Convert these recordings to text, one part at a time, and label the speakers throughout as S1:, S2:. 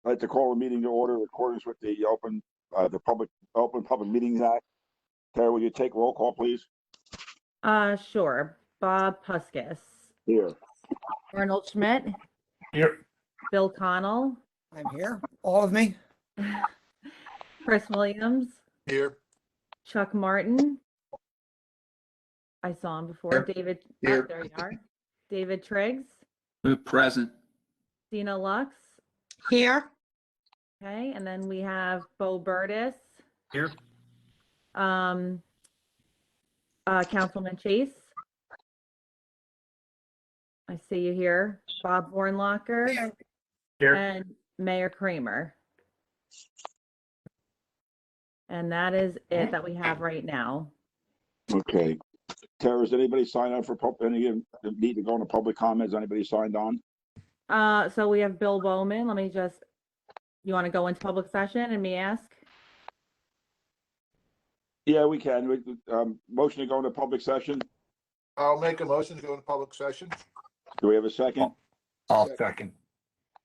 S1: I'd like to call the meeting to order in accordance with the Open Public Meetings Act. Tara, will you take roll call, please?
S2: Sure. Bob Puskis.
S1: Here.
S2: Arnold Schmidt.
S3: Here.
S2: Bill Connell.
S4: I'm here. All of me.
S2: Chris Williams.
S3: Here.
S2: Chuck Martin. I saw him before.
S3: Here.
S2: David.
S3: Here.
S2: There you are. David Triggs.
S5: Present.
S2: Dina Lux.
S4: Here.
S2: Okay, and then we have Bo Burtis.
S3: Here.
S2: Councilman Chase. I see you here. Bob Warnlocker.
S3: Here.
S2: And Mayor Kramer. And that is it that we have right now.
S1: Okay. Tara, has anybody signed up for any need to go into public comments? Anybody signed on?
S2: So we have Bill Bowman. Let me just, you want to go into public session and me ask?
S1: Yeah, we can. Motion to go into public session.
S3: I'll make a motion to go into public session.
S1: Do we have a second?
S3: I'll second.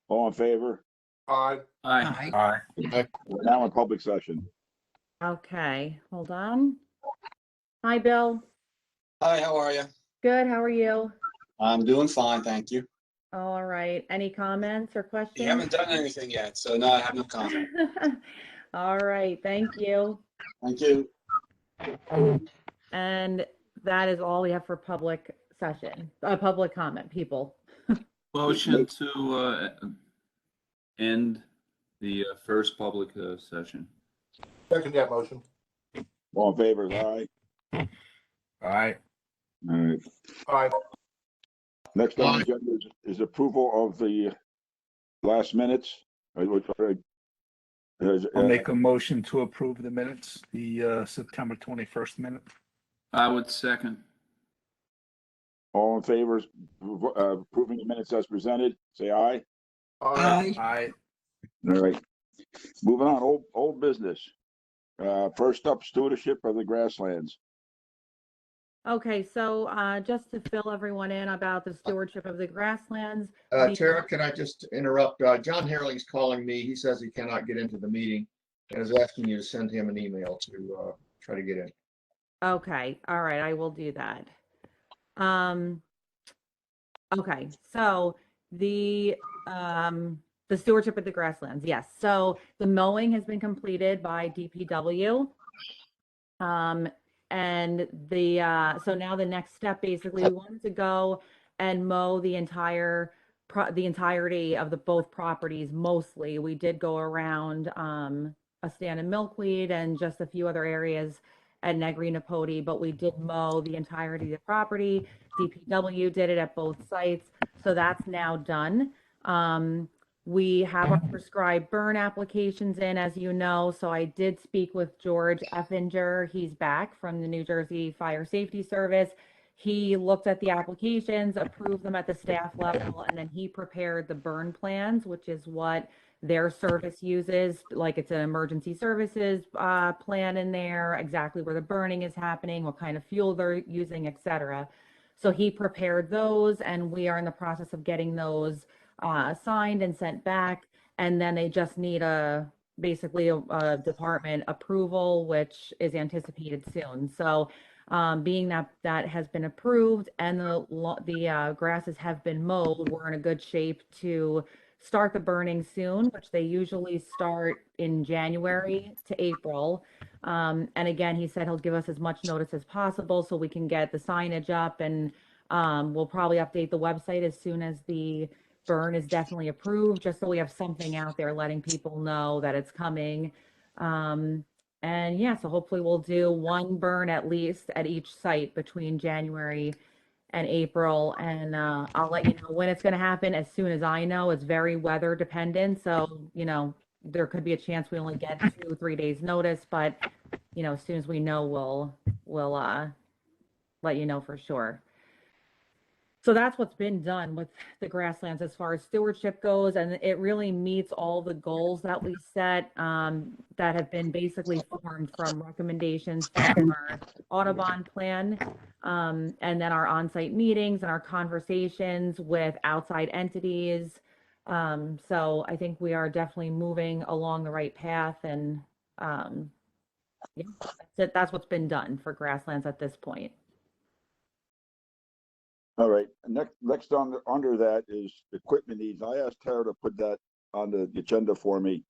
S1: All in favor?
S3: Aye.
S5: Aye.
S3: Aye.
S1: We're now in public session.
S2: Okay, hold on. Hi, Bill.
S6: Hi, how are you?
S2: Good, how are you?
S6: I'm doing fine, thank you.
S2: All right, any comments or questions?
S6: You haven't done anything yet, so no, I have no comment.
S2: All right, thank you.
S6: Thank you.
S2: And that is all we have for public session, public comment, people.
S5: Motion to end the first public session.
S3: Second that motion.
S1: All in favor? Aye.
S3: Aye.
S1: All right.
S3: Aye.
S1: Next on the agenda is approval of the last minutes.
S7: I'll make a motion to approve the minutes, the September 21st minutes.
S5: I would second.
S1: All in favor of approving the minutes as presented, say aye.
S3: Aye.
S7: Aye.
S1: All right. Moving on, old business. First up, stewardship of the Grasslands.
S2: Okay, so just to fill everyone in about the stewardship of the Grasslands.
S8: Tara, can I just interrupt? John Herling's calling me. He says he cannot get into the meeting and is asking you to send him an email to try to get in.
S2: Okay, all right, I will do that. Okay, so the stewardship of the Grasslands, yes. So the mowing has been completed by DPW. And so now the next step, basically, we wanted to go and mow the entirety of both properties. Mostly, we did go around a stand and milkweed and just a few other areas at Negri Napodi, but we did mow the entirety of the property. DPW did it at both sites, so that's now done. We have our prescribed burn applications in, as you know, so I did speak with George Effinger. He's back from the New Jersey Fire Safety Service. He looked at the applications, approved them at the staff level, and then he prepared the burn plans, which is what their service uses. Like, it's an emergency services plan in there, exactly where the burning is happening, what kind of fuel they're using, etc. So he prepared those, and we are in the process of getting those signed and sent back, and then they just need basically a department approval, which is anticipated soon. So being that that has been approved and the grasses have been mowed, we're in a good shape to start the burning soon, which they usually start in January to April. And again, he said he'll give us as much notice as possible so we can get the signage up, and we'll probably update the website as soon as the burn is definitely approved, just so we have something out there letting people know that it's coming. And yeah, so hopefully we'll do one burn at least at each site between January and April. And I'll let you know when it's going to happen as soon as I know. It's very weather dependent. So, there could be a chance we only get 2 or 3 days notice, but as soon as we know, we'll let you know for sure. So that's what's been done with the Grasslands as far as stewardship goes, and it really meets all the goals that we set that have been basically formed from recommendations from our Audubon plan, and then our on-site meetings and our conversations with outside entities, So I think we are definitely moving along the right path, and yeah, that's it. That's what's been done for Grasslands at this point.
S1: All right, next on under that is equipment needs. I asked Tara to put that on the agenda for me.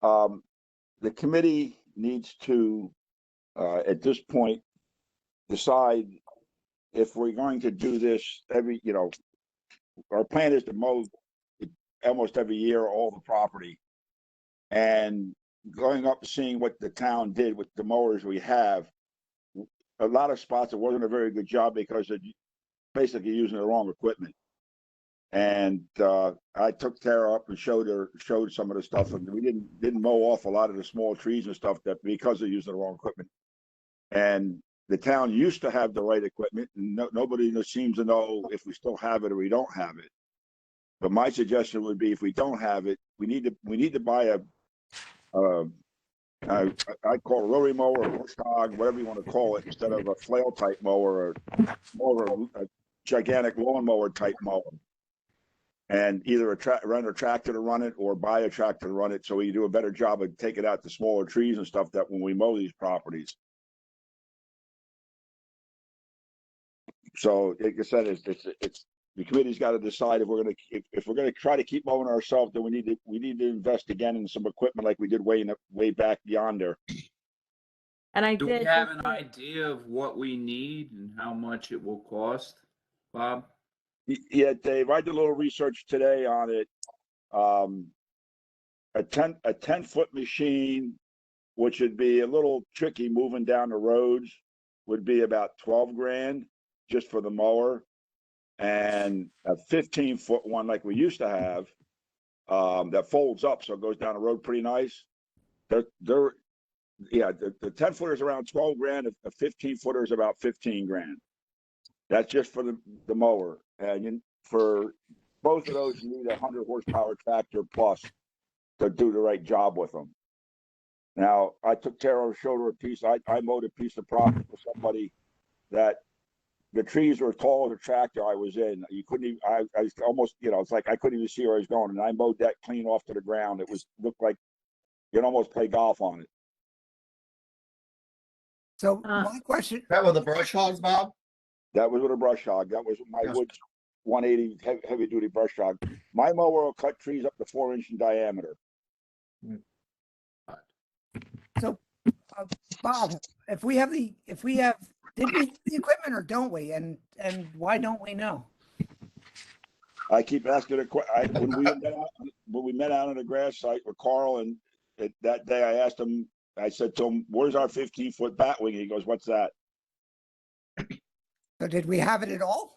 S1: The committee needs to, at this point, decide if we're going to do this every, our plan is to mow almost every year, all the property. And going up and seeing what the town did with the mowers we have, a lot of spots, it wasn't a very good job because it basically using the wrong equipment. And I took Tara up and showed some of the stuff, and we didn't mow off a lot of the small trees and stuff that because they're using the wrong equipment. And the town used to have the right equipment, and nobody seems to know if we still have it or we don't have it. But my suggestion would be, if we don't have it, we need to buy I call it a rotary mower or bush hog, whatever you want to call it, instead of a flail type mower or more of a gigantic lawnmower type mower. And either rent a tractor to run it or buy a tractor to run it, so we do a better job of taking out the smaller trees and stuff that when we mow these properties. So, like I said, it's the committee's got to decide if we're going to try to keep mowing ourselves, then we need to invest again in some equipment like we did way back beyond there.
S2: And I
S5: Do
S2: did
S5: we have
S2: just
S5: an idea of what we need and how much it will cost, Bob?
S1: Yeah, Dave, I did a little research today on it. A 10-foot machine, which would be a little tricky moving down the roads, would be about 12 grand just for the mower. And a 15-foot one like we used to have, that folds up so it goes down the road pretty nice. The 10-footer is around 12 grand. A 15-footer is about 15 grand. That's just for the mower. And for both of those, you need a 100 horsepower tractor plus to do the right job with them. Now, I took Tara, showed her a piece. I mowed a piece of property for somebody that the trees were as tall as the tractor I was in. You couldn't even, I was almost, it's like I couldn't even see where I was going. And I mowed that clean off to the ground. Looked like you could almost play golf on it.
S4: So my question,
S8: That with the brush hogs, Bob?
S1: That was with a brush hog. That was my
S8: Yes.
S1: Woods 180 heavy duty brush hog. My mower will cut trees up to 4 inch in diameter.
S4: Bob, if we have did we have the equipment or don't we? And why don't we know?
S1: I keep asking when we met out on the grass site with Carl, and that day I asked him, I said to him, "Where's our 15-foot bat wing?" He goes, "What's that?"
S4: So did we have it at all?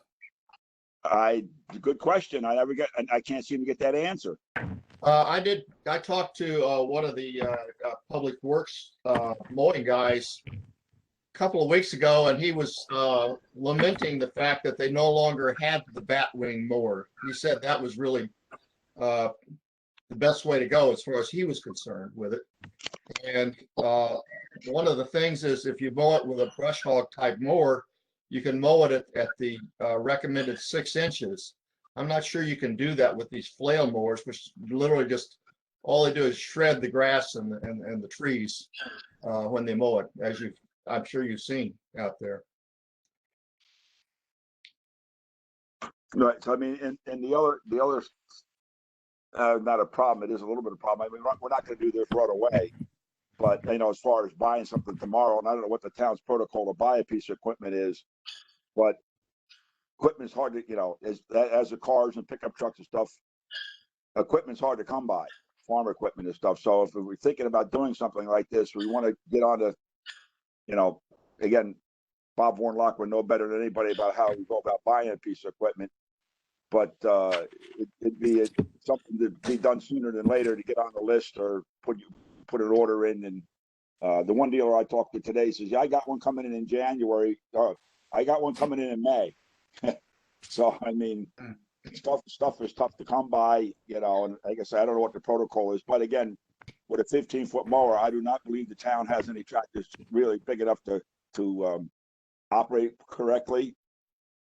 S1: Good question. I can't seem to get that answer.
S8: I talked to one of the public works mowing guys a couple of weeks ago, and he was lamenting the fact that they no longer had the batwing mower. He said that was really the best way to go as far as he was concerned with it. And one of the things is, if you mow it with a brush hog type mower, you can mow it at the recommended 6 inches. I'm not sure you can do that with these flail mowers, which literally just all they do is shred the grass and the trees when they mow it, as I'm sure you've seen out there.
S1: Right. So I mean, and the other not a problem. It is a little bit of a problem. I mean, we're not going to do this right away, but as far as buying something tomorrow, and I don't know what the town's protocol to buy a piece of equipment is, but equipment's hard to, as the cars and pickup trucks and stuff, equipment's hard to come by, farm equipment and stuff. So if we're thinking about doing something like this, we want to get on to, again, Bob Warnlock would know better than anybody about how we go about buying a piece of equipment. But it'd be something to be done sooner than later to get on the list or put an order in. And the one dealer I talked to today says, "Yeah, I got one coming in January. I got one coming in May." So I mean, stuff is tough to come by, and like I said, I don't know what the protocol is, but again, with a 15-foot mower, I do not believe the town has any tractors really big enough to operate correctly.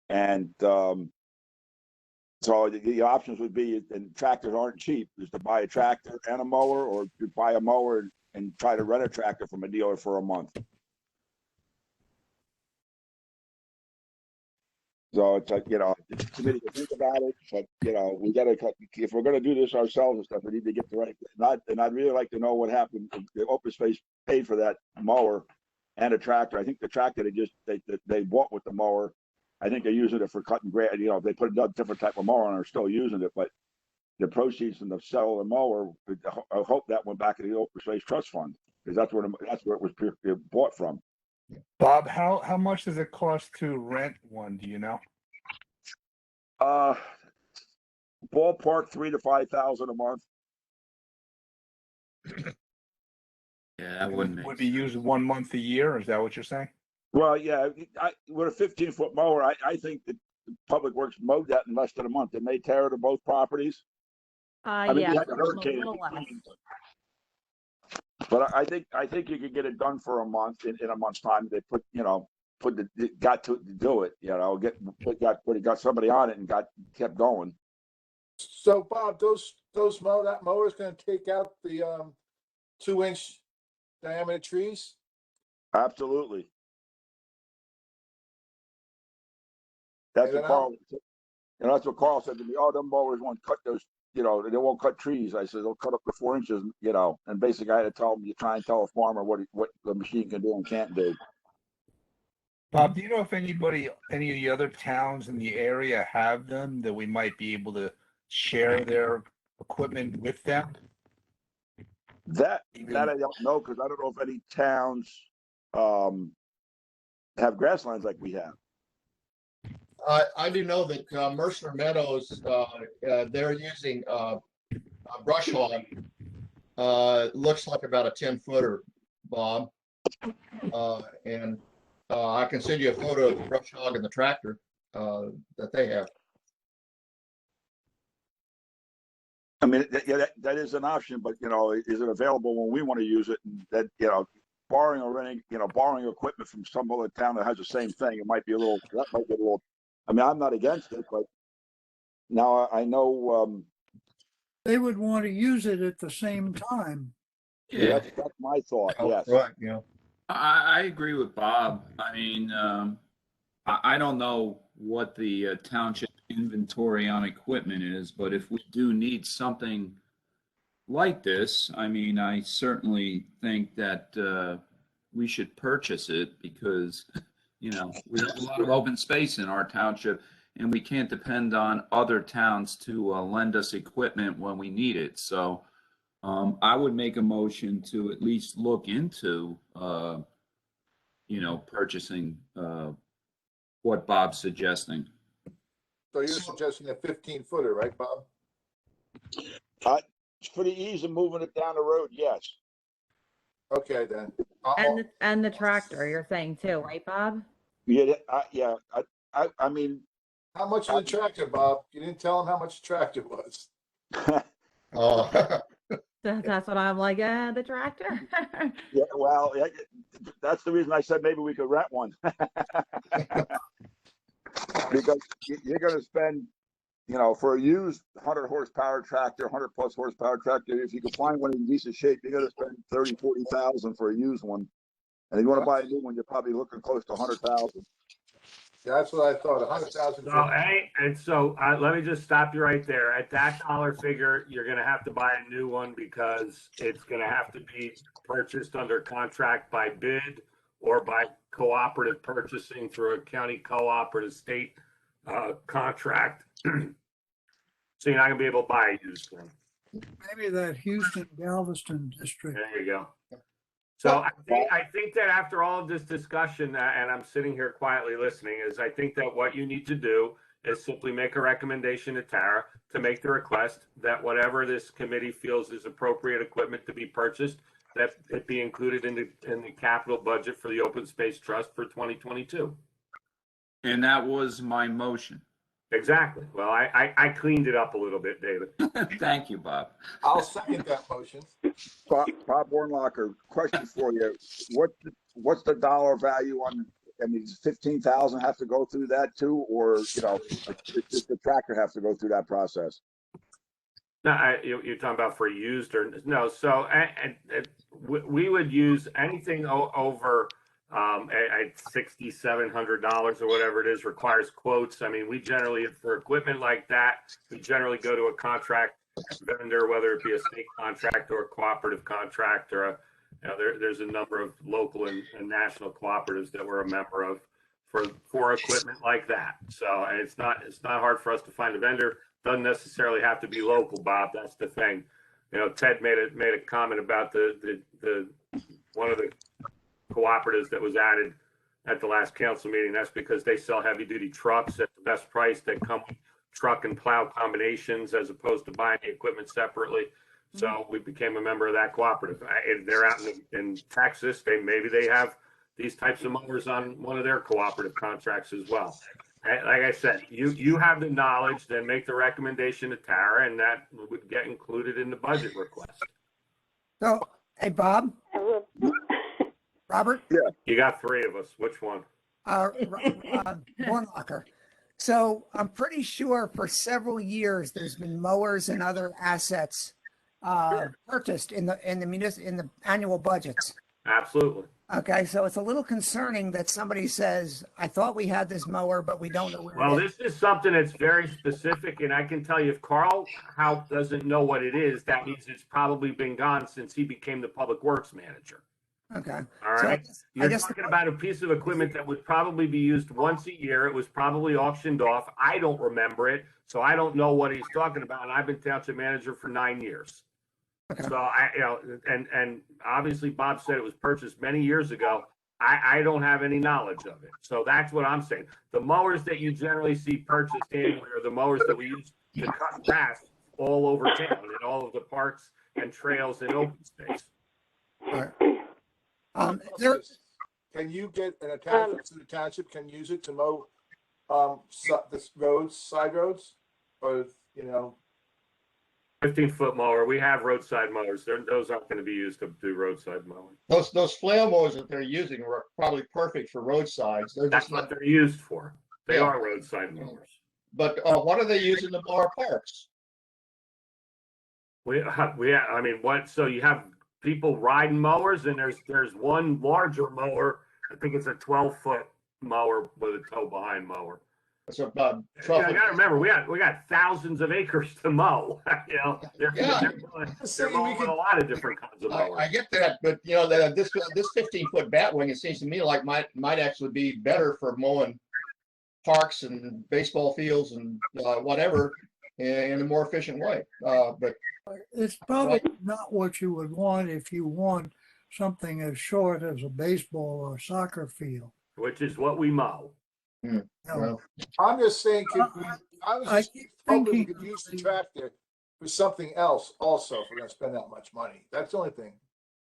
S1: And So the options would be, and tractors aren't cheap, is to buy a tractor and a mower, or to buy a mower and try to rent a tractor from a dealer for a month. So it's like, the committee can think about it, but we gotta, if we're gonna do this ourselves and stuff, we need to get the right, and I'd really like to know what happened. The open space paid for that mower and a tractor. I think the tractor they bought with the mower, I think they're using it for cutting grass. They put a different type of mower on, are still using it, but the proceeds from the sale of the mower, I hope that went back to the open space trust fund, because that's where it was bought from.
S7: Bob, how much does it cost to rent one? Do you know?
S1: Ballpark $3,000 to $5,000 a month.
S5: Yeah, that wouldn't make
S7: Would be used 1 month a year? Is that what you're saying?
S1: Well, yeah, with a 15-foot mower, I think that Public Works mowed that in less than a month. Didn't they tear to both properties? I mean,
S2: Yeah,
S1: you had the
S2: a
S1: hurricane.
S2: little less.
S1: But I think you could get it done for a month in a month's time. They got to do it. Got somebody on it and kept going.
S3: So Bob, that mower's gonna take out the 2-inch diameter trees?
S1: Absolutely. That's what Carl. That's what Carl said to me. Oh, them mowers won't cut those. They won't cut trees. I said they'll cut up to 4 inches. And basically I had to tell them, you try and tell a farmer what the machine can do and can't do.
S7: Bob, do you know if any of the other towns in the area have them, that we might be able to share their equipment with them?
S1: That I don't know, because I don't know if any towns have grasslands like we have.
S8: I do know that Mercer Meadows, they're using a brush hog. Looks like about a 10-footer, Bob. And I can send you a photo of the brush hog and the tractor that they have.
S1: I mean, that is an option, but is it available when we want to use it? And that borrowing or renting, borrowing equipment from some other town that has the same thing, it might be a little. That might be a little. I mean, I'm not against it, but now I know
S9: they would want to use it at the same time.
S5: Yeah,
S1: that's my thought. Yes,
S8: Right. Yeah.
S5: I agree with Bob. I mean, I don't know what the township inventory on equipment is, but if we do need something like this, I mean, I certainly think that we should purchase it, because we have a lot of open space in our township, and we can't depend on other towns to lend us equipment when we need it. So I would make a motion to at least look into, purchasing what Bob's suggesting.
S3: So you're suggesting a 15-footer, right, Bob?
S1: for the ease of moving it down the road, yes.
S3: Okay, then.
S2: And the tractor, you're saying too, right, Bob?
S1: Yeah, I mean,
S3: How much is the tractor, Bob? You didn't tell him how much the tractor was.
S2: That's what I'm like, the tractor.
S1: yeah, well, that's the reason I said maybe we could rent one. Because you're going to spend, for a used 100 horsepower tractor, 100 plus horsepower tractor, if you can find one in decent shape, you're going to spend 30, 40,000 for a used one. And if you want to buy a new one, you're probably looking close to 100,000.
S3: Yeah, that's what I thought. 100,000.
S10: So let me just stop you right there. At that dollar figure, you're going to have to buy a new one, because it's going to have to be purchased under contract by bid or by cooperative purchasing through a county co-op or the state contract. So you're not going to be able to buy a used one.
S9: Maybe that Houston Galveston district.
S10: There you go. So I think that after all of this discussion, and I'm sitting here quietly listening, is I think that what you need to do is simply make a recommendation to Tara to make the request that whatever this committee feels is appropriate equipment to be purchased, that it be included in the capital budget for the Open Space Trust for 2022.
S5: And that was my motion.
S10: Exactly. Well, I cleaned it up a little bit, David.
S5: Thank you, Bob.
S3: I'll second that motion.
S1: Bob Warnlocker, question for you. What's the dollar value on I mean, does 15,000 have to go through that too, or does the tractor have to go through that process?
S10: No, you're talking about for used or no? So we would use anything over at $6,700 or whatever it is requires quotes. I mean, we generally, for equipment like that, we generally go to a contract vendor, whether it be a state contract or a cooperative contract, or there's a number of local and national cooperatives that we're a member of for equipment like that. So, and it's not hard for us to find a vendor. Doesn't necessarily have to be local, Bob. That's the thing. Ted made a comment about the one of the cooperatives that was added at the last council meeting. That's because they sell heavy duty trucks at the best price that come with truck and plow combinations, as opposed to buying the equipment separately. So we became a member of that cooperative. They're out in Texas. Maybe they have these types of mowers on one of their cooperative contracts as well. Like I said, you have the knowledge, then make the recommendation to Tara, and that would get included in the budget request.
S4: So, hey, Bob, Robert,
S10: You got three of us. Which one?
S4: Bornlocker. So I'm pretty sure for several years there's been mowers and other assets purchased in the annual budgets.
S10: Absolutely.
S4: Okay, so it's a little concerning that somebody says, "I thought we had this mower, but we don't know where
S10: Well,
S4: it is."
S10: this is something that's very specific, and I can tell you, if Carl Howe doesn't know what it is, that means it's probably been gone since he became the public works manager.
S4: Okay.
S10: All
S4: So
S10: right. You're talking about a piece of equipment that would probably be used once a year. It was probably auctioned off. I don't remember it, so I don't know what he's talking about. And I've been township manager for 9 years.
S4: Okay.
S10: So and obviously Bob said it was purchased many years ago. I don't have any knowledge of it. So that's what I'm saying. The mowers that you generally see purchased annually are the mowers that we use to cut grass all over town in all of the parks and trails and open space.
S4: All right.
S3: Can you get an attachment to the township, can use it to mow this roads, side roads, or
S10: 15-foot mower. We have roadside mowers. Those aren't going to be used to do roadside mowing.
S8: Those flail mowers that they're using are probably perfect for roadsides. They're
S10: That's
S8: just
S10: what
S8: not,
S10: they're used for. They
S8: Yeah.
S10: are roadside mowers.
S8: but what are they using to mow our parks?
S10: I mean, what? So you have people riding mowers, and there's one larger mower. I think it's a 12-foot mower with a tow behind mower.
S8: It's a
S10: I gotta remember, we got thousands of acres to mow. They're mowing a lot of different kinds of mowers.
S8: I get that, but this 15-foot batwing, it seems to me like might actually be better for mowing parks and baseball fields and whatever in a more efficient way. But
S9: It's probably not what you would want if you want something as short as a baseball or soccer field.
S10: Which is what we mow.
S9: No.
S8: well,
S3: I'm just saying, I was
S9: I
S3: just
S9: keep
S3: hoping we
S9: thinking
S3: could use the tractor for something else also, if we're gonna spend that much money. That's the only thing.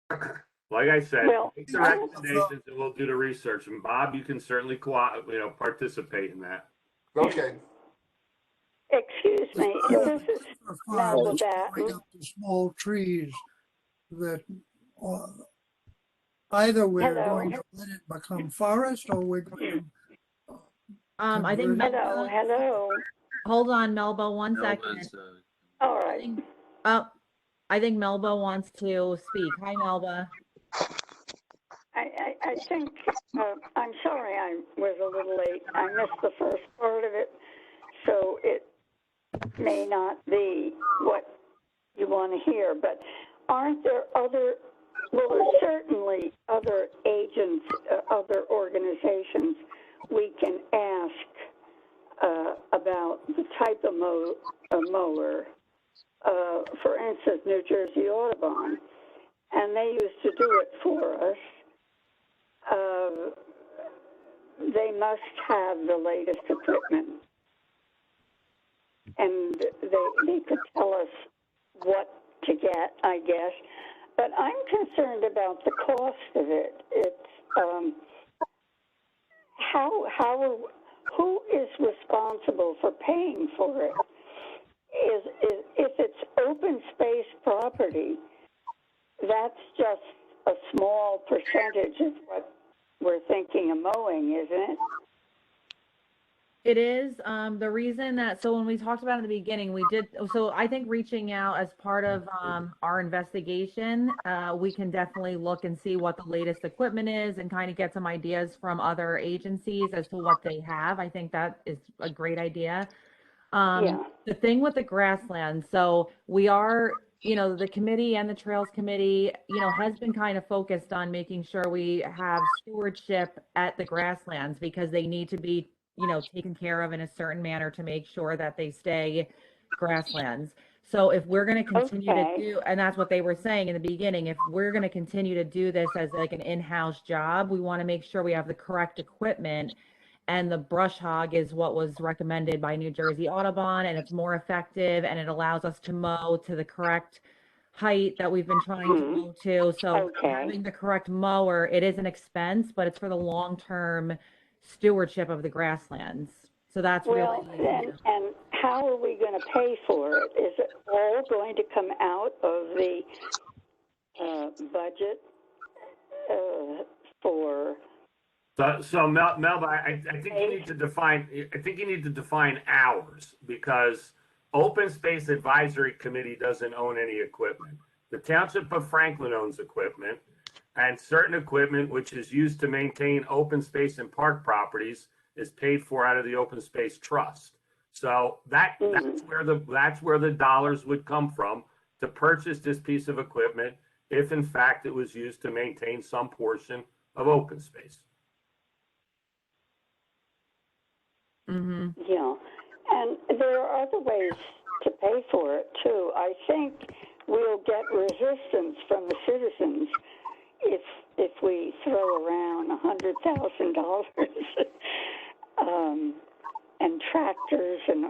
S10: Like I said,
S11: Well,
S10: make the recommendations and we'll do the research. And Bob, you can certainly participate in that.
S3: Okay.
S11: excuse me, this is
S9: For
S11: Melba
S9: farms,
S11: Batten.
S9: bring up the small trees that either we're
S11: Hello.
S9: going to let it become forest or we're going to.
S2: I think
S11: Hello, hello.
S2: hold on, Melba, one second.
S11: All right.
S2: I think Melba wants to speak. Hi, Melba.
S11: I think, I'm sorry I was a little late. I missed the first part of it, so it may not be what you want to hear, but aren't there other, well, there's certainly other agents, other organizations we can ask about the type of mower. For instance, New Jersey Audubon, and they used to do it for us. They must have the latest equipment, and they could tell us what to get, I guess. But I'm concerned about the cost of it. It's who is responsible for paying for it? If it's open space property, that's just a small percentage of what we're thinking of mowing, isn't it?
S2: It is, the reason that, so when we talked about it in the beginning, we did, so I think reaching out as part of, our investigation, we can definitely look and see what the latest equipment is and kind of get some ideas from other agencies as to what they have. I think that is a great idea.
S11: Yeah.
S2: The thing with the grasslands, so we are, the committee and the Trails Committee, has been kind of focused on making sure we have stewardship at the grasslands because they need to be, taken care of in a certain manner to make sure that they stay grasslands. So if we're going to continue to do, and that's what they were saying in the beginning, if we're going to continue to do this as like an in-house job, we want to make sure we have the correct equipment. And the brush hog is what was recommended by New Jersey Audubon, and it's more effective and it allows us to mow to the correct height that we've been trying to mow to. So having the correct mower, it is an expense, but it's for the long-term stewardship of the grasslands. So that's
S11: Well,
S2: really.
S11: and how are we going to pay for it? Is it all going to come out of the budget for?
S10: So Melba, I think you need to define. I think you need to define hours because Open Space Advisory Committee doesn't own any equipment. The Township of Franklin owns equipment, and certain equipment which is used to maintain open space and park properties is paid for out of the Open Space Trust. So that's where the dollars would come from to purchase this piece of equipment if in fact it was used to maintain some portion of open space.
S11: Yeah, and there are other ways to pay for it too. I think we'll get resistance from the citizens if we throw around $100,000 and tractors and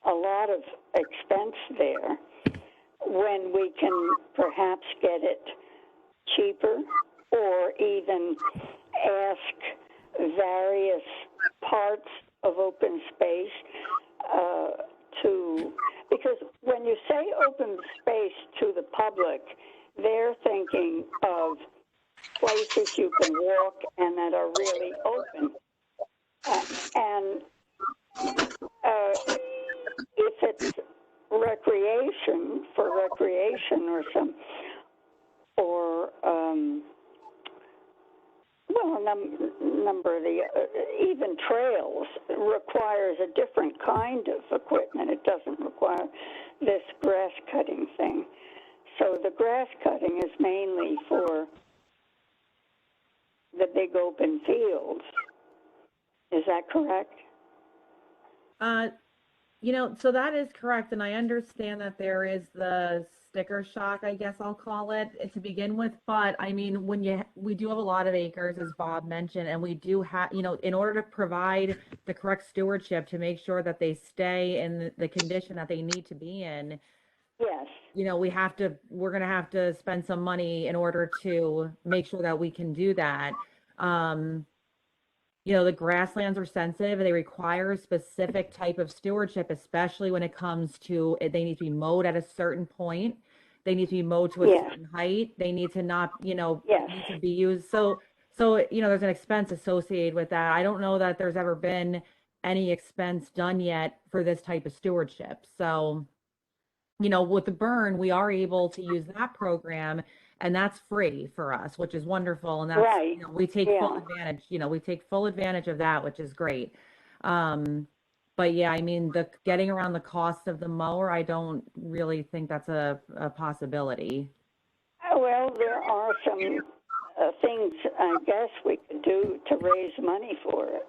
S11: a lot of expense there when we can perhaps get it cheaper or even ask various parts of open space because when you say open space to the public, they're thinking of places you can walk and that are really open. And if it's recreation or a number of the even trails requires a different kind of equipment. It doesn't require this grass cutting thing. So the grass cutting is mainly for the big open fields. Is that correct?
S2: So that is correct. And I understand that there is the sticker shock, I guess I'll call it, to begin with. But I mean, we do have a lot of acres, as Bob mentioned, and we do have, in order to provide the correct stewardship to make sure that they stay in the condition that they need to be in.
S11: Yes.
S2: We're going to have to spend some money in order to make sure that we can do that. The grasslands are sensitive and they require a specific type of stewardship, especially when it comes to, they need to be mowed at a certain point. They need to be mowed to a certain height. They need to not, need to be used. So, there's an expense associated with that. I don't know that there's ever been any expense done yet for this type of stewardship. So, with the burn, we are able to use that program, and that's free for us, which is wonderful. And that's,
S11: right.
S2: We take full advantage, we take full advantage of that, which is great. But yeah, I mean, getting around the cost of the mower, I don't really think that's a possibility.
S11: Well, there are some things I guess we could do to raise money for it.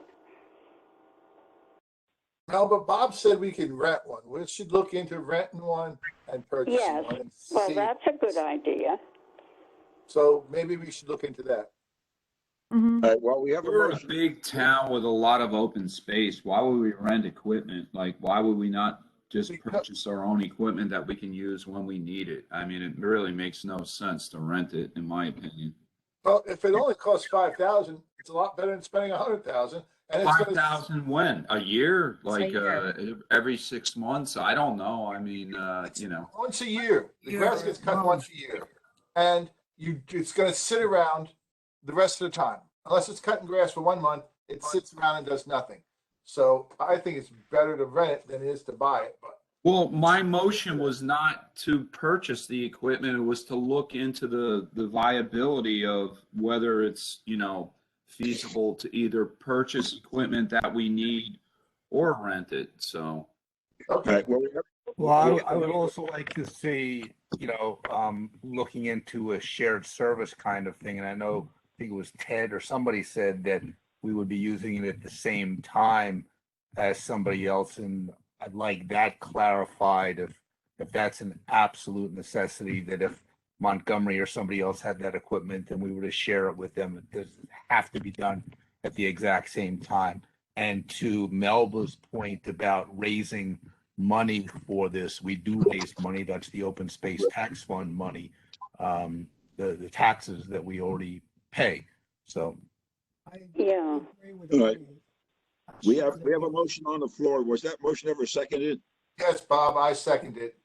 S3: No, but Bob said we could rent one. We should look into renting one and purchasing one. And
S11: well,
S3: see.
S11: That's a good idea.
S3: So maybe we should look into that.
S1: All right, well, we have
S5: We're a big town with a lot of open space. Why would we rent equipment? Like, why would we not just purchase our own equipment that we can use when we need it? I mean, it really makes no sense to rent it, in my opinion.
S3: Well, if it only costs $5,000, it's a lot better than spending $100,000. And it's
S5: $5,000 when? A year? Like
S2: year.
S5: every 6 months? I don't know. I mean,
S3: once a year. The grass gets cut once a year, and it's going to sit around the rest of the time. unless it's cutting grass for 1 month, it sits around and does nothing. So I think it's better to rent it than it is to buy it, but.
S5: Well, my motion was not to purchase the equipment. It was to look into the viability of whether it's, feasible to either purchase equipment that we need or rent it. So,
S1: All right, well,
S7: Well, I would also like to see, looking into a shared service kind of thing. And I think it was Ted or somebody said that we would be using it at the same time as somebody else. And I'd like that clarified if that's an absolute necessity, that if Montgomery or somebody else had that equipment and we were to share it with them, it doesn't have to be done at the exact same time. And to Melba's point about raising money for this, we do raise money. That's the open space tax fund money, the taxes that we already pay. So
S11: Yeah.
S1: all right. We have a motion on the floor. Was that motion ever seconded?
S3: Yes, Bob, I second it.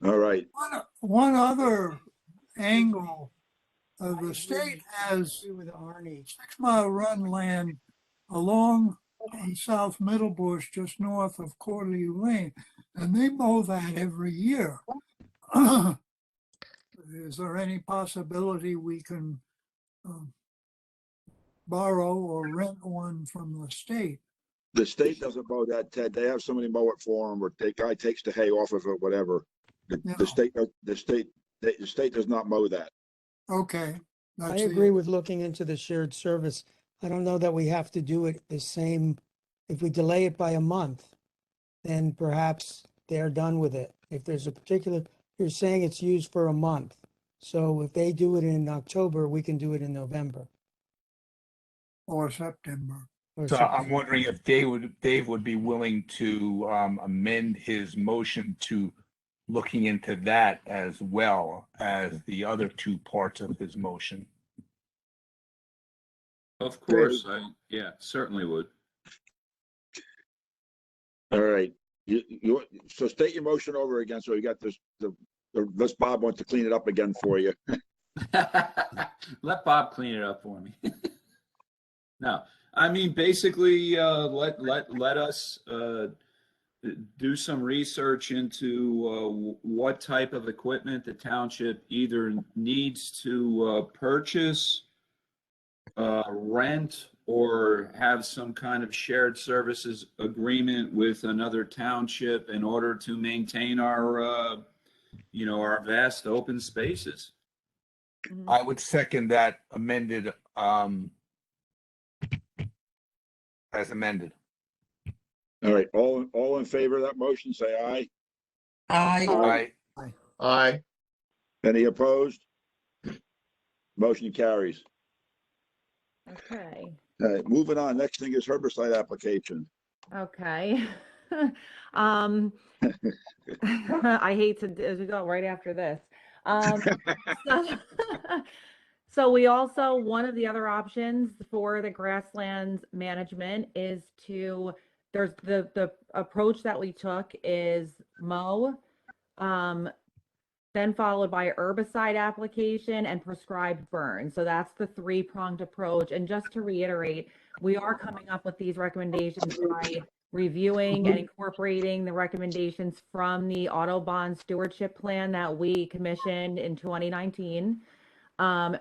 S1: All right.
S9: One other angle, the state has
S4: With Arnie.
S9: 6 Mile Run land along in South Middlebush, just north of Corley Lane, and they mow that every year. Is there any possibility we can borrow or rent one from the state?
S1: The state doesn't mow that, Ted. They have somebody mow it for them, or the guy takes the hay off of it, whatever. The state does not mow that.
S9: Okay.
S12: I agree with looking into the shared service. I don't know that we have to do it the same. If we delay it by a month, then perhaps they're done with it. If there's a particular, you're saying it's used for a month. So if they do it in October, we can do it in November.
S9: Or September.
S7: So I'm wondering if Dave would be willing to amend his motion to looking into that as well as the other two parts of his motion.
S5: of course, certainly would.
S1: All right. So state your motion over again. So you got this, unless Bob wants to clean it up again for you.
S5: Let Bob clean it up for me. No, I mean, basically, let us do some research into what type of equipment the township either needs to purchase, rent, or have some kind of shared services agreement with another township in order to maintain our, our vast open spaces.
S7: I would second that amended, as amended.
S1: All right. All in favor of that motion, say aye.
S7: Aye.
S8: Aye.
S1: Any opposed? Motion carries.
S2: Okay.
S1: All right, moving on. Next thing is herbicide application.
S2: Okay. I hate to go right after this. So, so we also, one of the other options for the Grasslands management is there's the approach that we took is mow, then followed by herbicide application and prescribed burn. So that's the three-pronged approach. And just to reiterate, we are coming up with these recommendations by reviewing and incorporating the recommendations from the Audubon Stewardship Plan that we commissioned in 2019.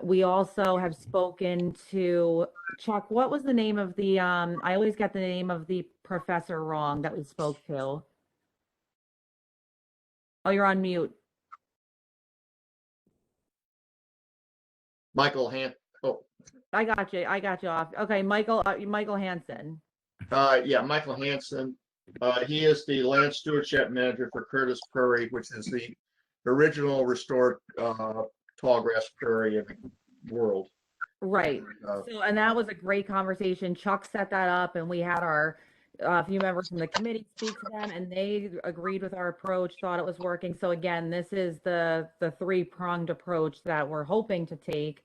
S2: We also have spoken to Chuck. What was the name of the, I always get the name of the professor wrong that we spoke to. Oh, you're on mute.
S8: Michael
S2: I got you off. Okay, Michael Hansen.
S8: Yeah, Michael Hansen. He is the land stewardship manager for Curtis Prairie, which is the original restored tallgrass prairie in the world.
S2: Right. So, and that was a great conversation. Chuck set that up, and we had our few members from the committee speak to them, and they agreed with our approach, thought it was working. So again, this is the three-pronged approach that we're hoping to take.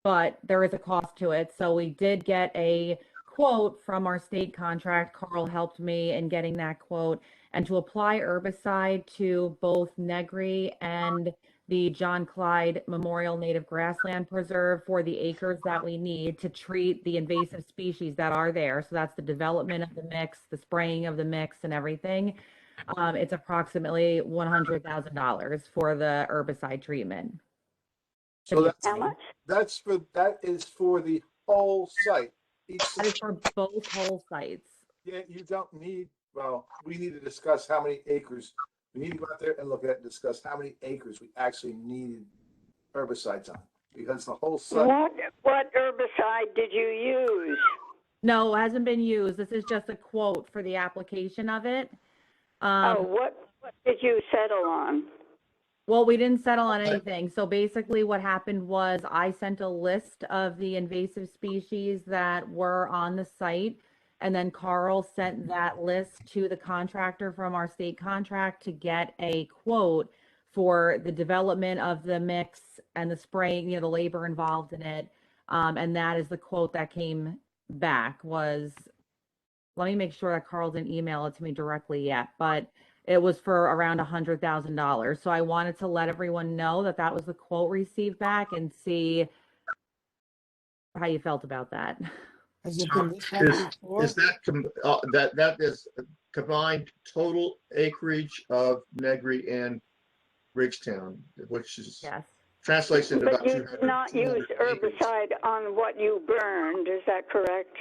S2: But there is a cost to it. So we did get a quote from our state contract. Carl helped me in getting that quote. And to apply herbicide to both Negri and the John Clyde Memorial Native Grassland Preserve for the acres that we need to treat the invasive species that are there. So that's the development of the mix, the spraying of the mix and everything. It's approximately $100,000 for the herbicide treatment.
S3: So that's,
S11: How much?
S3: that is for the whole site. Each
S2: That is for both whole sites.
S3: Yeah, you don't need, well, we need to discuss how many acres. We need to go out there and look at and discuss how many acres we actually needed herbicides on, because the whole site.
S11: What herbicide did you use?
S2: No, it hasn't been used. This is just a quote for the application of it.
S11: What did you settle on?
S2: Well, we didn't settle on anything. So basically what happened was I sent a list of the invasive species that were on the site. And then Carl sent that list to the contractor from our state contract to get a quote for the development of the mix and the spraying, the labor involved in it. And that is the quote that came back was, let me make sure that Carl didn't email it to me directly yet, but it was for around $100,000. So I wanted to let everyone know that that was the quote received back and see how you felt about that.
S12: Has it been this high before?
S8: Is that, that is combined total acreage of Negri and Ridgetown, which is,
S2: Yes.
S8: translates into
S11: But
S8: about
S11: you
S8: 200.
S11: did not use
S8: 200 acres.
S11: herbicide on what you burned, is that correct?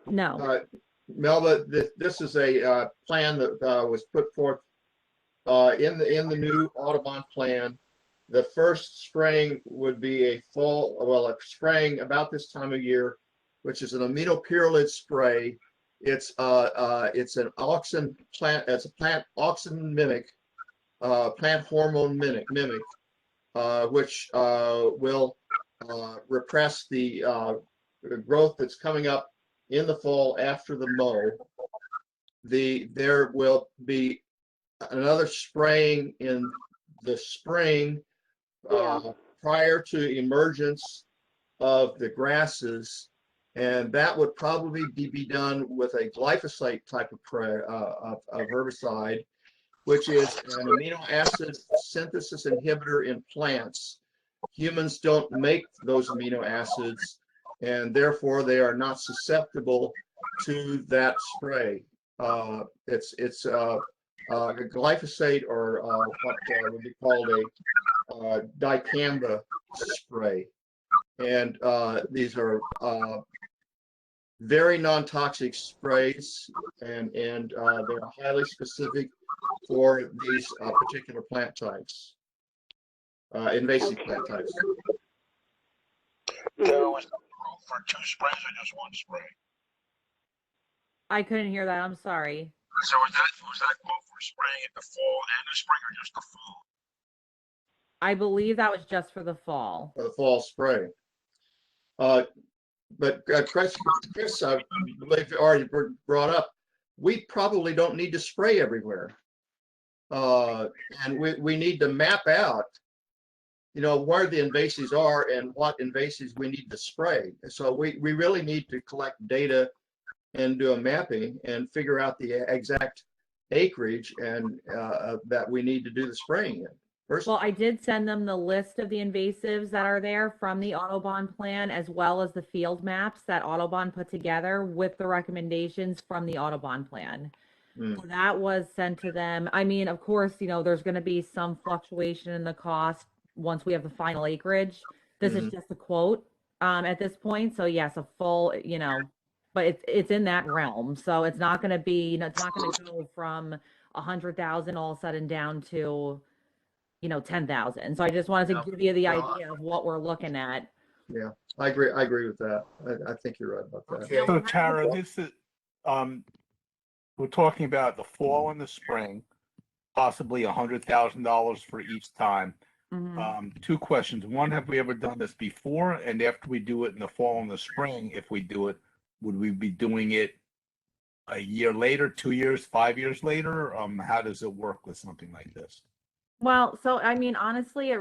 S2: No.
S8: Melba, this is a plan that was put forth in the new Audubon plan. The first spraying would be a fall, well, a spraying about this time of year, which is an aminopyrrolid spray. It's an auxin plant. It's a plant auxin mimic, plant hormone mimic, which will repress the growth that's coming up in the fall after the mow. There will be another spraying in the spring prior to emergence of the grasses, and that would probably be done with a glyphosate type of herbicide, which is an amino acid synthesis inhibitor in plants. Humans don't make those amino acids, and therefore they are not susceptible to that spray. It's glyphosate, or what would be called a dicamba spray, and these are very non-toxic sprays, and they're highly specific for these particular plant types, invasive plant types.
S1: There was for 2 sprays or just 1 spray?
S2: I couldn't hear that. I'm sorry.
S1: So was that quote for spraying in the fall and the spring, or just the fall?
S2: I believe that was just for the fall.
S8: For the fall spray. But Chris, I believe you already brought up, we probably don't need to spray everywhere. And we need to map out, where the invasives are and what invasives we need to spray. So we really need to collect data and do a mapping and figure out the exact acreage and that we need to do the spraying in.
S2: Well, I did send them the list of the invasives that are there from the Audubon plan, as well as the field maps that Audubon put together with the recommendations from the Audubon plan. So that was sent to them. I mean, of course, there's going to be some fluctuation in the cost once we have the final acreage. This is just a quote at this point. So yes, a full, but it's in that realm. So it's not going to be, it's not going to go from 100,000 all of a sudden down to 10,000. So I just wanted to give you the idea of what we're looking at.
S8: Yeah, I agree with that. I think you're right about that.
S3: Okay.
S7: So Tara, this is, we're talking about the fall and the spring, possibly $100,000 for each time. 2 questions. One, have we ever done this before? And after we do it in the fall and the spring, if we do it, would we be doing it a year later, 2 years, 5 years later? How does it work with something like this?
S2: Well, so I mean, honestly,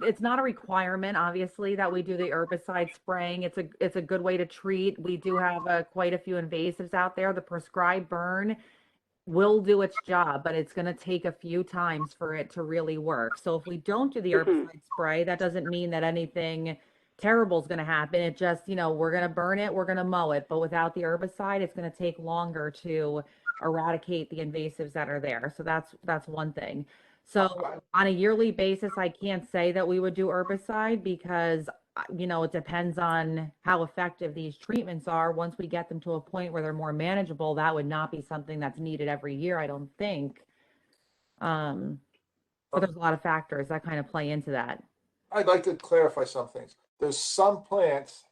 S2: it's not a requirement, obviously, that we do the herbicide spraying. It's a good way to treat. We do have quite a few invasives out there. The prescribed burn will do its job, but it's going to take a few times for it to really work. So if we don't do the herbicide spray, that doesn't mean that anything terrible is going to happen. It just, we're going to burn it, we're going to mow it, but without the herbicide, it's going to take longer to eradicate the invasives that are there. So that's one thing. So on a yearly basis, I can't say that we would do herbicide because it depends on how effective these treatments are. Once we get them to a point where they're more manageable, that would not be something that's needed every year, I don't think. But there's a lot of factors that kind of play into that.
S3: I'd like to clarify some things. There's some plants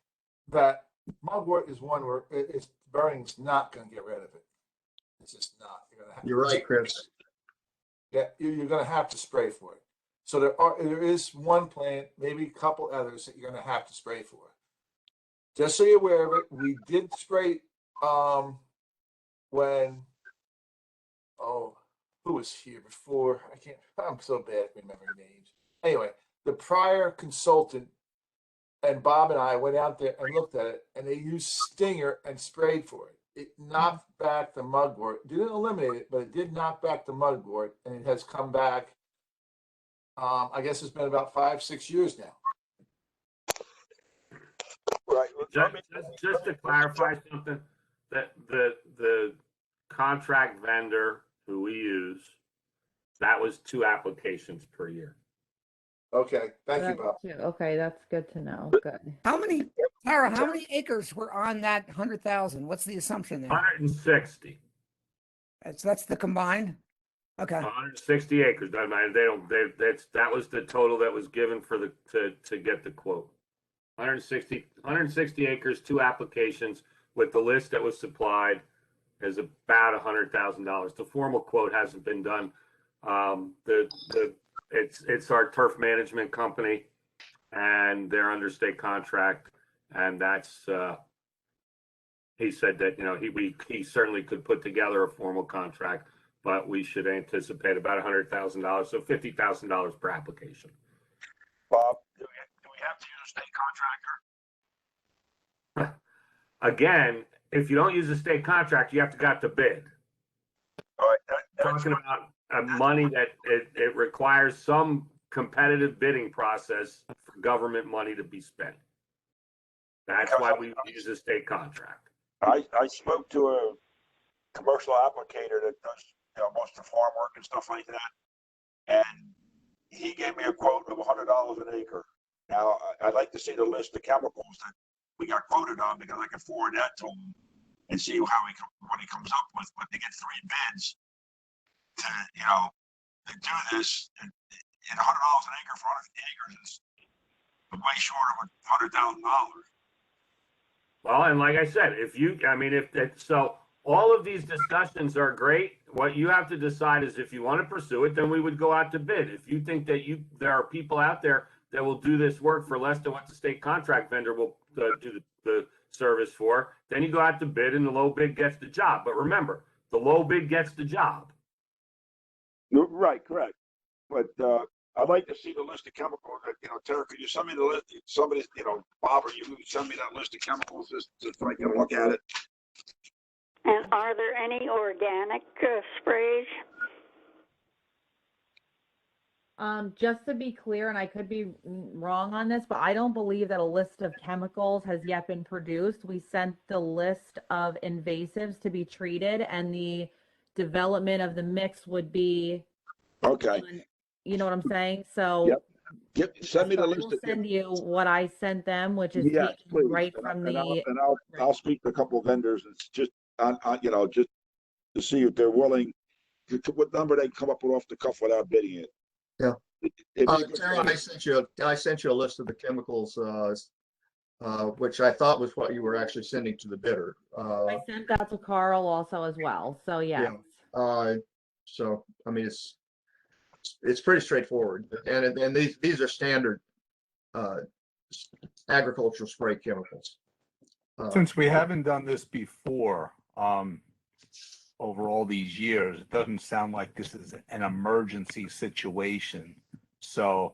S3: that mugwort is one where it's burning is not going to get rid of it. It's just not.
S8: You're right, Chris.
S3: Yeah, you're going to have to spray for it. So there is one plant, maybe a couple others that you're going to have to spray for. Just so you're aware of it, we did spray when who was here before? I'm so bad at remembering names. Anyway, the prior consultant and Bob and I went out there and looked at it, and they used Stinger and sprayed for it. It knocked back the mugwort. It didn't eliminate it, but it did knock back the mugwort, and it has come back. I guess it's been about 5-6 years now.
S1: Right.
S10: Just to clarify something, that the contract vendor who we use, that was 2 applications per year.
S3: Okay, thank you, Bob.
S2: Okay, that's good to know. Good.
S4: Tara, how many acres were on that 100,000? What's the assumption there?
S10: 160.
S4: That's the combined? Okay.
S10: 160 acres. That was the total that was given for to get the quote. 160 acres, 2 applications with the list that was supplied is about $100,000. The formal quote hasn't been done. It's our turf management company, and they're under state contract, and that's he said that he certainly could put together a formal contract, but we should anticipate about $100,000, so $50,000 per application.
S1: Bob, do we have to use a state contractor?
S10: Again, if you don't use a state contractor, you have to go out to bid.
S1: All right.
S10: Talking about money that it requires some competitive bidding process for government money to be spent. That's why we use a state contract.
S1: I spoke to a commercial applicator that does most of the farm work and stuff like that, and he gave me a quote of $100 an acre. Now I'd like to see the list of chemicals that we got quoted on because I can forward that to him and see what he comes up with. But to get 3 bids to do this, and $100 an acre for 150 acres is way short of $100,000.
S10: Well, and like I said, so all of these discussions are great. What you have to decide is if you want to pursue it, then we would go out to bid. If you think that there are people out there that will do this work for less than what the state contract vendor will do the service for, then you go out to bid and the low bid gets the job. But remember, the low bid gets the job.
S1: Right, correct. But I'd like to see the list of chemicals. Tara, could you send me the list? Somebody, Bob, or you send me that list of chemicals just so I can look at it.
S11: And are there any organic sprays?
S2: Just to be clear, and I could be wrong on this, but I don't believe that a list of chemicals has yet been produced. We sent the list of invasives to be treated, and the development of the mix would be
S1: okay.
S2: You know what I'm saying? So
S1: Yep. Send me the list.
S2: I will send you what I sent them, which is
S1: yes,
S2: taken
S1: please.
S2: right from the.
S1: I'll speak to a couple of vendors and just just to see if they're willing to what number they can come up with off the cuff without bidding it.
S8: Yeah.
S1: Tara,
S8: I sent you a list of the chemicals, which I thought was what you were actually sending to the bidder.
S2: I sent that to Carl also as well. So yeah.
S8: So I mean, it's pretty straightforward, and these are standard agricultural spray chemicals.
S7: Since we haven't done this before, over all these years, it doesn't sound like this is an emergency situation. So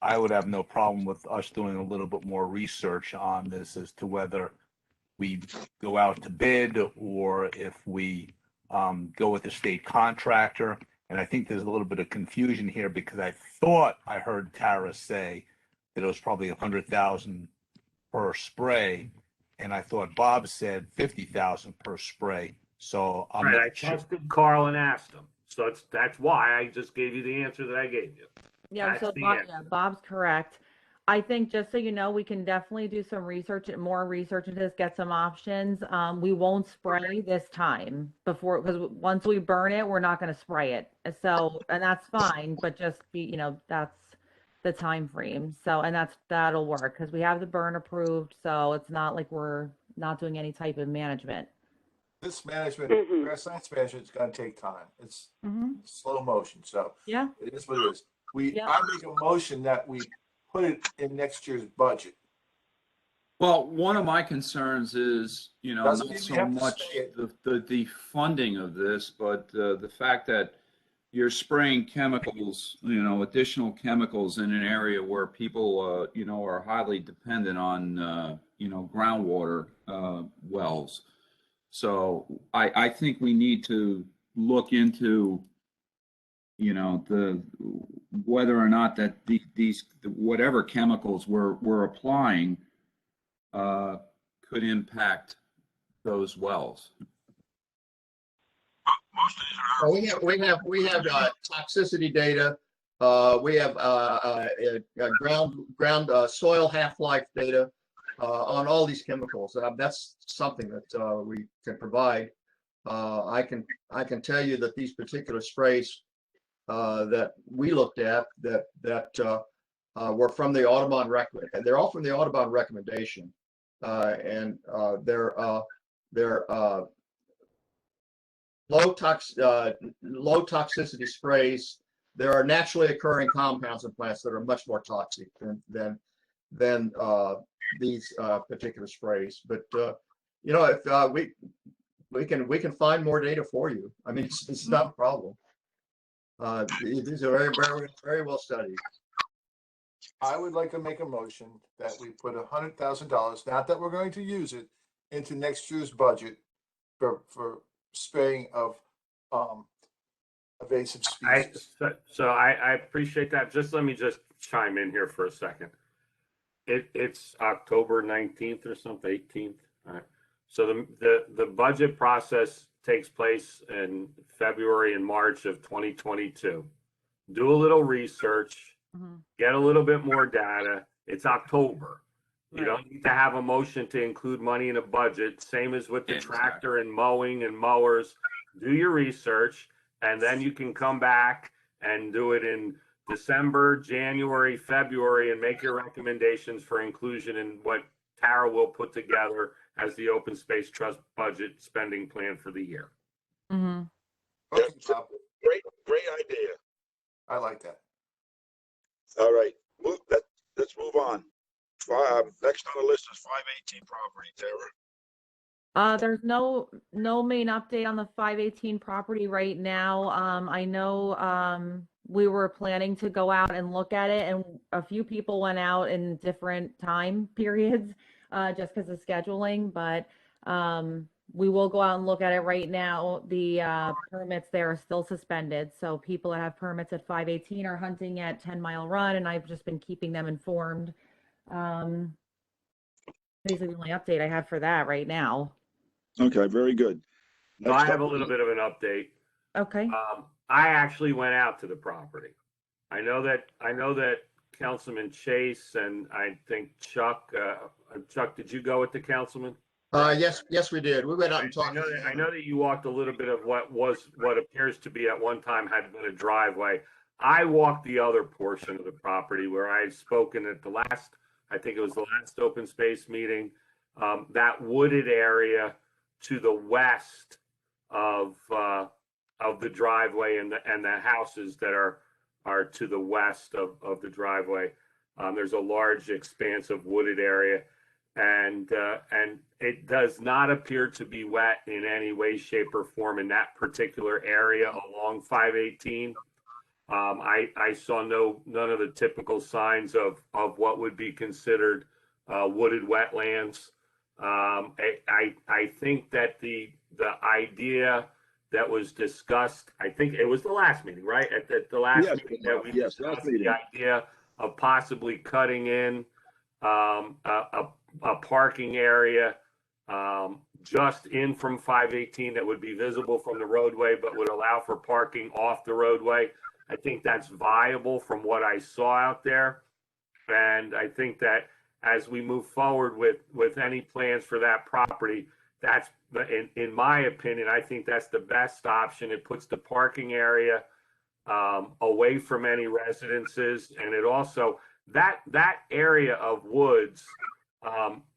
S7: I would have no problem with us doing a little bit more research on this as to whether we go out to bid or if we go with the state contractor. And I think there's a little bit of confusion here because I thought I heard Tara say that it was probably 100,000 per spray. And I thought Bob said 50,000 per spray. So I'm
S10: Right, I
S7: not sure.
S10: texted Carl and asked him. So that's why I just gave you the answer that I gave you.
S2: Yeah,
S10: That's
S2: so
S10: the
S2: Bob,
S10: answer.
S2: yeah, Bob's correct. I think just so you know, we can definitely do some research and more research into this, get some options. We won't spray this time before, because once we burn it, we're not going to spray it. So, and that's fine, but just be, you know, that's the time frame. So, and that'll work because we have the burn approved. So it's not like we're not doing any type of management.
S3: This management, Grasslands management is going to take time. It's slow motion. So
S2: Yeah.
S3: it is what it is.
S2: Yeah.
S3: I make a motion that we put it in next year's budget.
S5: Well, one of my concerns is, you know,
S3: Doesn't
S5: not
S3: mean we
S5: so
S3: have to
S5: much
S3: say it.
S5: the funding of this, but the fact that you're spraying chemicals, you know, additional chemicals in an area where people, you know, are highly dependent on, you know, groundwater wells. So I think we need to look into, you know, whether or not that these whatever chemicals we're applying could impact those wells.
S8: Well, we have toxicity data. We have ground soil half-life data on all these chemicals. That's something that we can provide. I can tell you that these particular sprays that we looked at that were from the Audubon recommendation. They're all from the Audubon recommendation, and they're low toxicity sprays. There are naturally occurring compounds in plants that are much more toxic than these particular sprays. But you know, if we can find more data for you. I mean, it's not a problem. These are very well studied.
S3: I would like to make a motion that we put $100,000, not that we're going to use it, into next year's budget for spraying of invasive species.
S10: I appreciate that. Just let me just chime in here for a second. It's October 19th or something, 18th. All right. So the budget process takes place in February and March of 2022. Do a little research, get a little bit more data. It's October. You don't need to have a motion to include money in a budget. Same as with the tractor and mowing and mowers. Do your research, and then you can come back and do it in December, January, February, and make your recommendations for inclusion in what Tara will put together as the Open Space Trust budget spending plan for the year.
S3: Okay, Bob.
S1: Great idea.
S3: I like that.
S1: All right, let's move on. Next on the list is 518 property, Tara.
S2: There's no main update on the 518 property right now. I know we were planning to go out and look at it, and a few people went out in different time periods just because of scheduling, but we will go out and look at it right now. The permits there are still suspended, so people that have permits at 518 are hunting at 10 Mile Run, and I've just been keeping them informed. Basically the only update I have for that right now.
S1: Okay, very good.
S10: So I have a little bit of an update.
S2: Okay.
S10: I actually went out to the property. I know that Councilman Chase and I think Chuck, did you go with the councilman?
S8: Yes, we did. We went out and talked.
S10: I know that you walked a little bit of what appears to be at one time had been a driveway. I walked the other portion of the property where I had spoken at the last, I think it was the last open space meeting, that wooded area to the west of the driveway and the houses that are to the west of the driveway. There's a large expanse of wooded area, and it does not appear to be wet in any way, shape, or form in that particular area along 518. I saw none of the typical signs of what would be considered wooded wetlands. I think that the idea that was discussed. I think it was the last meeting, right? At the last
S1: Yes,
S10: meeting that we
S1: yes,
S10: discussed
S1: last
S10: the
S1: meeting.
S10: idea of possibly cutting in a parking area just in from 518 that would be visible from the roadway, but would allow for parking off the roadway. I think that's viable from what I saw out there. And I think that as we move forward with any plans for that property, that's, in my opinion, I think that's the best option. It puts the parking area away from any residences, and it also, that area of woods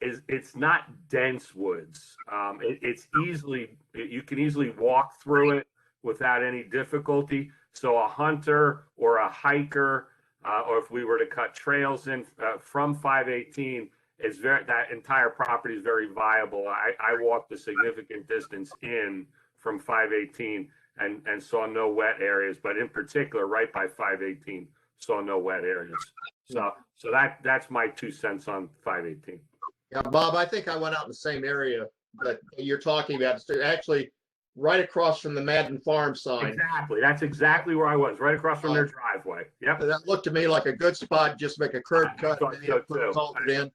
S10: it's not dense woods. It's easily, you can easily walk through it without any difficulty. So a hunter or a hiker, or if we were to cut trails in from 518, is that entire property is very viable. I walked a significant distance in from 518 and saw no wet areas, but in particular, right by 518, saw no wet areas. So that's my 2 cents on 518.
S8: Yeah, Bob, I think I went out in the same area that you're talking about. It's actually right across from the Madden Farm sign.
S10: Exactly. That's exactly where I was, right across from their driveway. Yep.
S8: That looked to me like a good spot. Just make a curb cut,
S10: thought
S8: and
S10: so
S8: put a
S10: too.
S8: culvert in,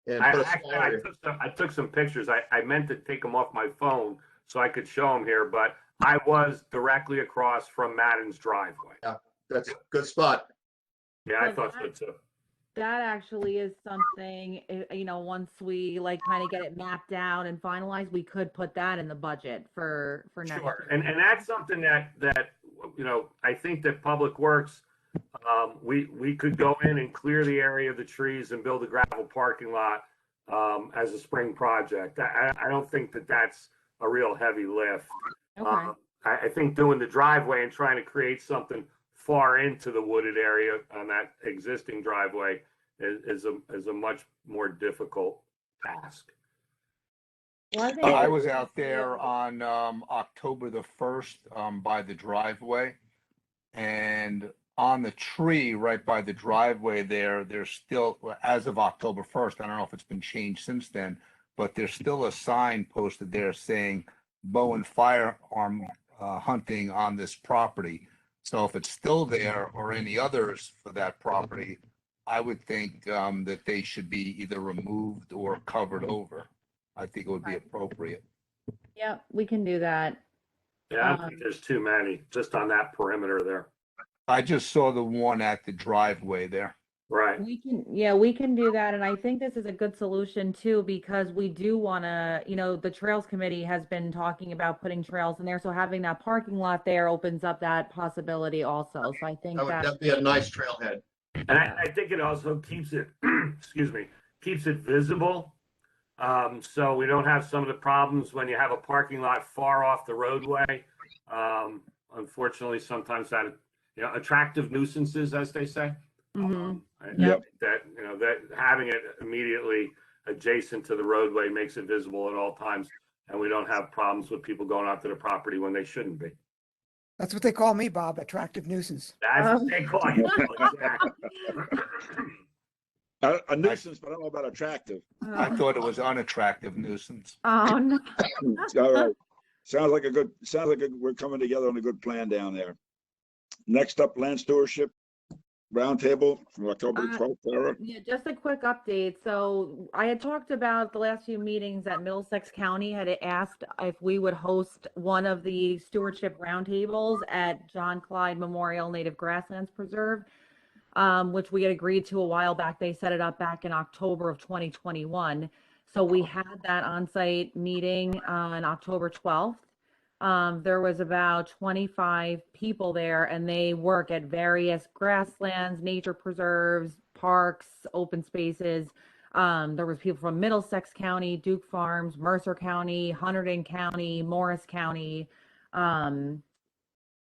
S8: and
S10: I,
S8: put a
S10: actually,
S8: small area.
S10: I took some pictures. I meant to take them off my phone so I could show them here, but I was directly across from Madden's driveway.
S8: Yeah, that's a good spot.
S10: Yeah, I thought so too.
S2: That actually is something, once we like kind of get it mapped out and finalized, we could put that in the budget for next
S10: Sure.
S2: year.
S10: And that's something that I think that Public Works, we could go in and clear the area of the trees and build a gravel parking lot as a spring project. I don't think that that's a real heavy lift.
S2: Okay.
S10: I think doing the driveway and trying to create something far into the wooded area on that existing driveway is a much more difficult task.
S2: Well, I think
S7: I was out there on October the 1st by the driveway, and on the tree right by the driveway there's still, as of October 1st, I don't know if it's been changed since then, but there's still a sign posted there saying bow and firearm hunting on this property. So if it's still there, or any others for that property, I would think that they should be either removed or covered over. I think it would be appropriate.
S2: Yeah, we can do that.
S10: Yeah, I don't think there's too many just on that perimeter there.
S7: I just saw the one at the driveway there.
S10: Right.
S2: We can do that. And I think this is a good solution too, because we do want to, the Trails Committee has been talking about putting trails in there. So having that parking lot there opens up that possibility also. So I think
S8: That'd be a nice trailhead.
S10: And I think it also keeps it, keeps it visible. So we don't have some of the problems when you have a parking lot far off the roadway. Unfortunately, sometimes that, attractive nuisances, as they say.
S2: Mhm.
S10: I think that, that having it immediately adjacent to the roadway makes it visible at all times. And we don't have problems with people going out to the property when they shouldn't be.
S4: That's what they call me, Bob, attractive nuisance.
S10: That's what they call you. Exactly.
S1: A nuisance, but I don't know about attractive.
S7: I thought it was unattractive nuisance.
S2: Oh, no.
S1: All right. Sounds like we're coming together on a good plan down there. Next up, land stewardship roundtable from October 12th, Sarah.
S2: Yeah, just a quick update. So I had talked about the last few meetings that Middlesex County had asked if we would host one of the stewardship roundtables at John Clyde Memorial Native Grasslands Preserve, which we had agreed to a while back. They set it up back in October of 2021. So we had that on-site meeting on October 12th. There was about 25 people there, and they work at various grasslands, nature preserves, parks, open spaces. There was people from Middlesex County, Duke Farms, Mercer County, Hunterdon County, Morris County,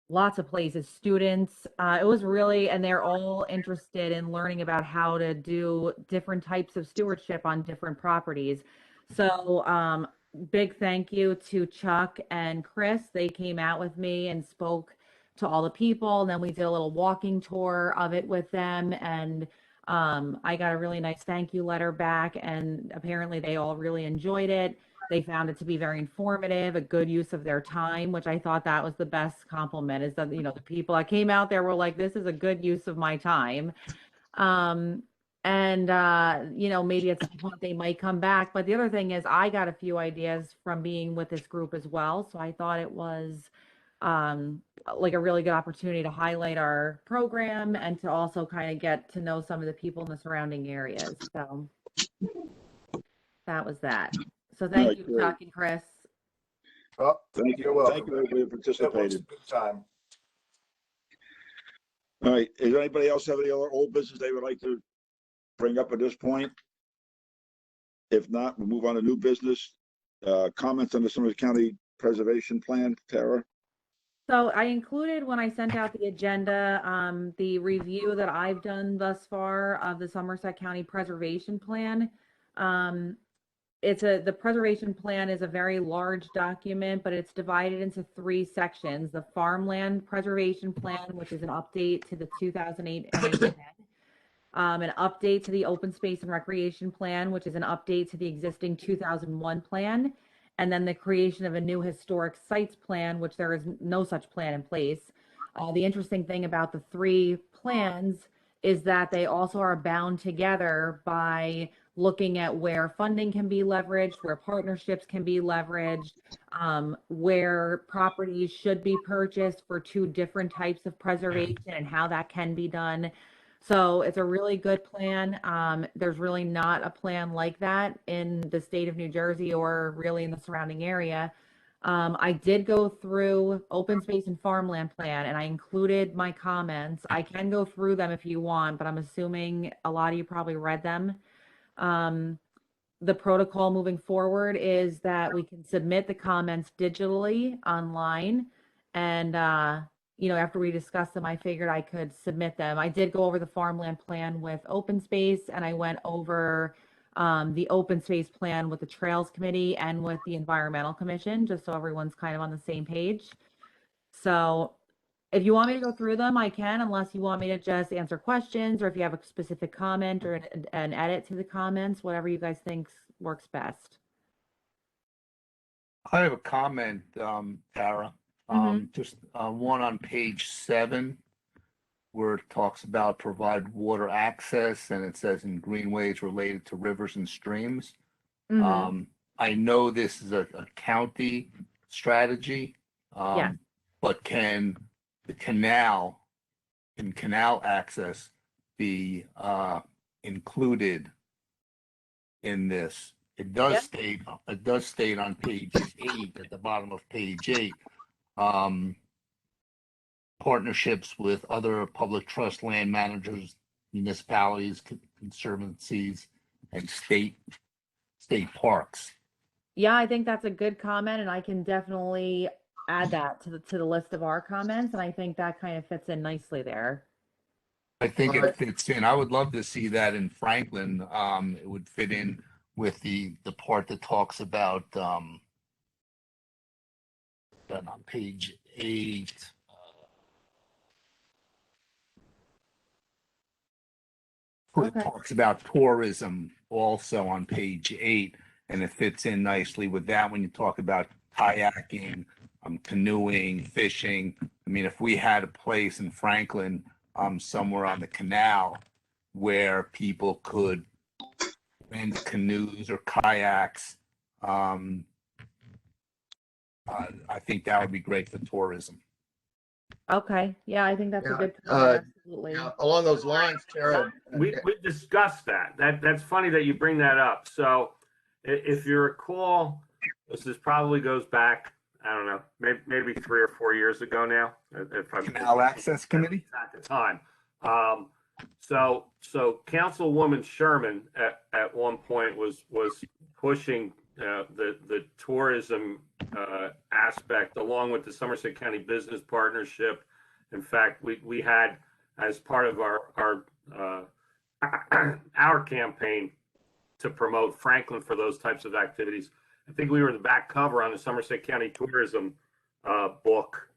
S2: lots of places, students. It was really, and they're all interested in learning about how to do different types of stewardship on different properties. So, big thank you to Chuck and Chris. They came out with me and spoke to all the people, and then we did a little walking tour of it with them, and I got a really nice thank you letter back, and apparently they all really enjoyed it. They found it to be very informative, a good use of their time, which I thought that was the best compliment, is that, the people that came out there were like, this is a good use of my time. And maybe at some point they might come back. But the other thing is I got a few ideas from being with this group as well. So I thought it was like a really good opportunity to highlight our program and to also kind of get to know some of the people in the surrounding areas. So that was that. So thank
S1: Right,
S2: you,
S1: great.
S2: Chuck and Chris.
S3: Oh,
S1: Thank
S3: you're
S1: you.
S3: welcome.
S1: Thank you, everybody, who
S3: That was
S1: participated.
S3: a good time.
S1: All right. Does anybody else have any other old business they would like to bring up at this point? If not, we'll move on to new business. Comments on the Somerset County Preservation Plan, Tara?
S2: So I included when I sent out the agenda, the review that I've done thus far of the Somerset County Preservation Plan. The preservation plan is a very large document, but it's divided into 3 sections. The Farmland Preservation Plan, which is an update to the 2008 NA plan. An update to the Open Space and Recreation Plan, which is an update to the existing 2001 plan. And then the creation of a new historic sites plan, which there is no such plan in place. The interesting thing about the 3 plans is that they also are bound together by looking at where funding can be leveraged, where partnerships can be leveraged, where properties should be purchased for 2 different types of preservation and how that can be done. So it's a really good plan. There's really not a plan like that in the state of New Jersey or really in the surrounding area. I did go through open space and farmland plan and I included my comments. I can go through them if you want, but I'm assuming a lot of you probably read them. The protocol moving forward is that we can submit the comments digitally online and after we discussed them, I figured I could submit them. I did go over the farmland plan with open space and I went over the open space plan with the trails committee and with the environmental commission, just so everyone's kind of on the same page. So if you want me to go through them, I can, unless you want me to just answer questions or if you have a specific comment or an edit to the comments, whatever you guys think works best.
S7: I have a comment, Tara. Just one on page 7, where it talks about provide water access, and it says in greenways related to rivers and streams. I know this is a county strategy,
S2: Yeah.
S7: but can the canal access be included in this? It does state on page 8, at the bottom of page 8, partnerships with other public trust land managers, municipalities, conservancies, and state parks.
S2: Yeah, I think that's a good comment, and I can definitely add that to the list of our comments, and I think that kind of fits in nicely there.
S7: I think it fits in. I would love to see that in Franklin. It would fit in with the part that talks about on page 8. It talks about tourism also on page 8, and it fits in nicely with that when you talk about kayaking, canoeing, fishing. I mean, if we had a place in Franklin, somewhere on the canal where people could rent canoes or kayaks, I think that would be great for tourism.
S2: Okay, yeah, I think that's a
S8: Yeah,
S2: good comment. Absolutely.
S8: Yeah, along those lines, Tara.
S10: We discussed that. That's funny that you bring that up. So if you recall, this probably goes back, I don't know, maybe 3 or 4 years ago now. If I'm
S7: Canal Access Committee
S10: at the time. So Councilwoman Sherman at one point was pushing the tourism aspect along with the Somerset County Business Partnership. In fact, we had, as part of our campaign to promote Franklin for those types of activities, I think we were the back cover on the Somerset County Tourism book.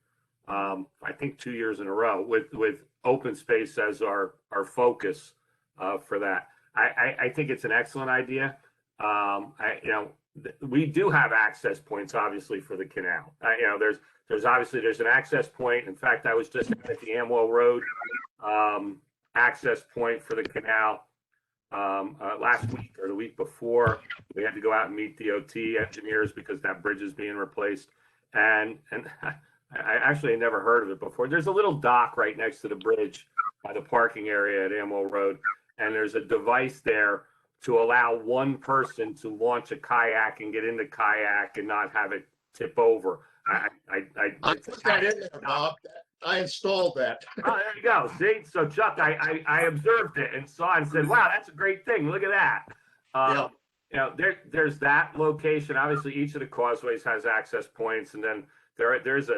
S10: I think 2 years in a row with open space as our focus for that. I think it's an excellent idea. we do have access points, obviously, for the canal. You know, there's obviously there's an access point. In fact, I was just at the Amwell Road access point for the canal last week or the week before. We had to go out and meet DOT engineers because that bridge is being replaced. And I actually had never heard of it before. There's a little dock right next to the bridge by the parking area at Amwell Road, and there's a device there to allow one person to launch a kayak and get in the kayak and not have it tip over.
S8: I put that in there, Bob. I installed that.
S10: Oh, there you go. See, so Chuck, I observed it and saw it and said, "Wow, that's a great thing. Look at that."
S8: Yeah.
S10: You know, there's that location. Obviously, each of the causeways has access points, and then there's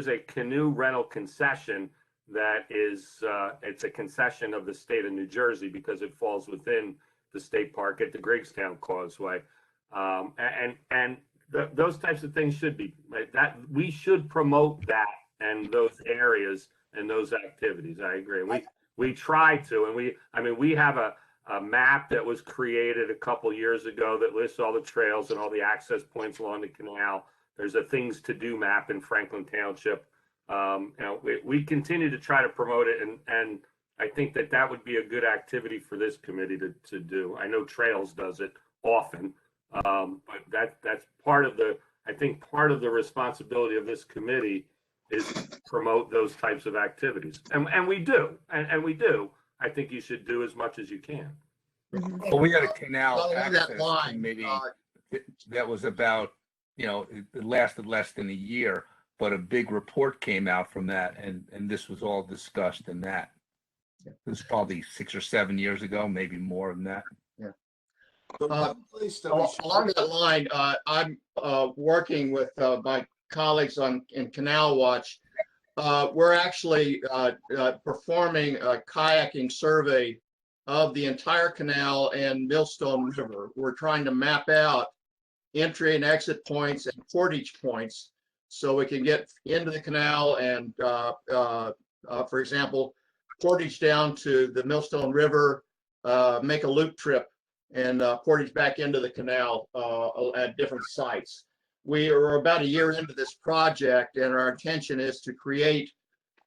S10: a canoe rental concession that is it's a concession of the state of New Jersey because it falls within the state park at the Griggstown Causeway, and those types of things should be that we should promote that and those areas and those activities. I agree. We try to, and we have a map that was created a couple years ago that lists all the trails and all the access points along the canal. There's a things to do map in Franklin Township. You know, we continue to try to promote it, and I think that would be a good activity for this committee to do. I know Trails does it often, but that's part of part of the responsibility of this committee is to promote those types of activities, and we do, and we do. I think you should do as much as you can.
S7: Well, we had a canal
S8: Along that
S7: access
S8: line,
S7: committee that was about, you know, it lasted less than a year, but a big report came out from that, and this was all discussed in that. It was probably 6 or 7 years ago, maybe more than that.
S8: Yeah.
S3: The one place that we should-
S8: Along that line, I'm working with my colleagues in Canal Watch. We're actually performing a kayaking survey of the entire canal and Millstone River. We're trying to map out entry and exit points and portage points so we can get into the canal and, for example, portage down to the Millstone River, make a loop trip and portage back into the canal at different sites. We are about a year into this project, and our intention is to create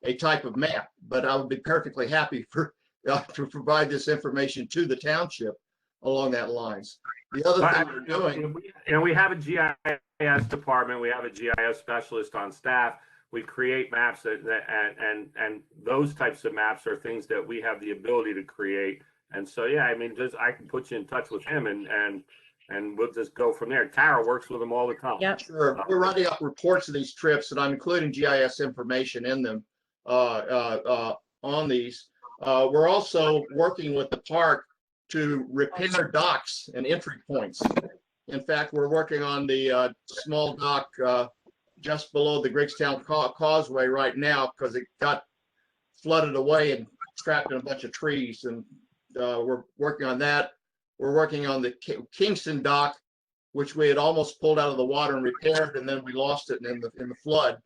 S8: a type of map, but I would be perfectly happy to provide this information to the township along that lines. The other thing we're doing,
S10: we have a GIS department. We have a GIS specialist on staff. We create maps and those types of maps are things that we have the ability to create. And so, yeah, I mean, I can put you in touch with him and we'll just go from there. Tara works with them all the time.
S2: Yep.
S8: sure, we're writing up reports of these trips, and I'm including GIS information in them on these. We're also working with the park to repair docks and entry points. In fact, we're working on the small dock just below the Griggstown Causeway right now because it got flooded away and trapped in a bunch of trees, and we're working on that. We're working on the Kingston dock, which we had almost pulled out of the water and repaired, and then we lost it in the flood.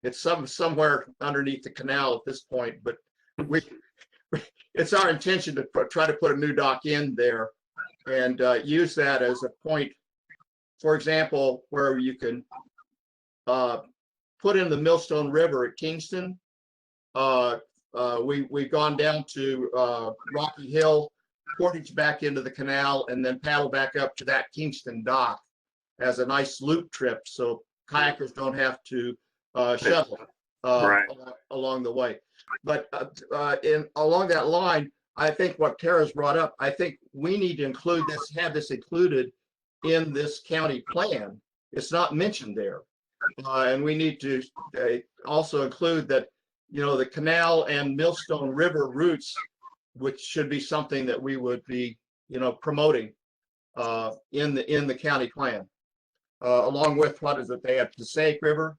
S8: It's somewhere underneath the canal at this point, but it's our intention to try to put a new dock in there and use that as a point, for example, where you can put in the Millstone River at Kingston. We've gone down to Rocky Hill, portage back into the canal, and then paddle back up to that Kingston dock as a nice loop trip, so kayakers don't have to shuttle along the way. But along that line, I think what Tara's brought up, I think we need to include this, have this included in this county plan. It's not mentioned there, and we need to also include that, you know, the canal and Millstone River routes, which should be something that we would be, you know, promoting in the county plan, along with, what is it, they have Passaic River.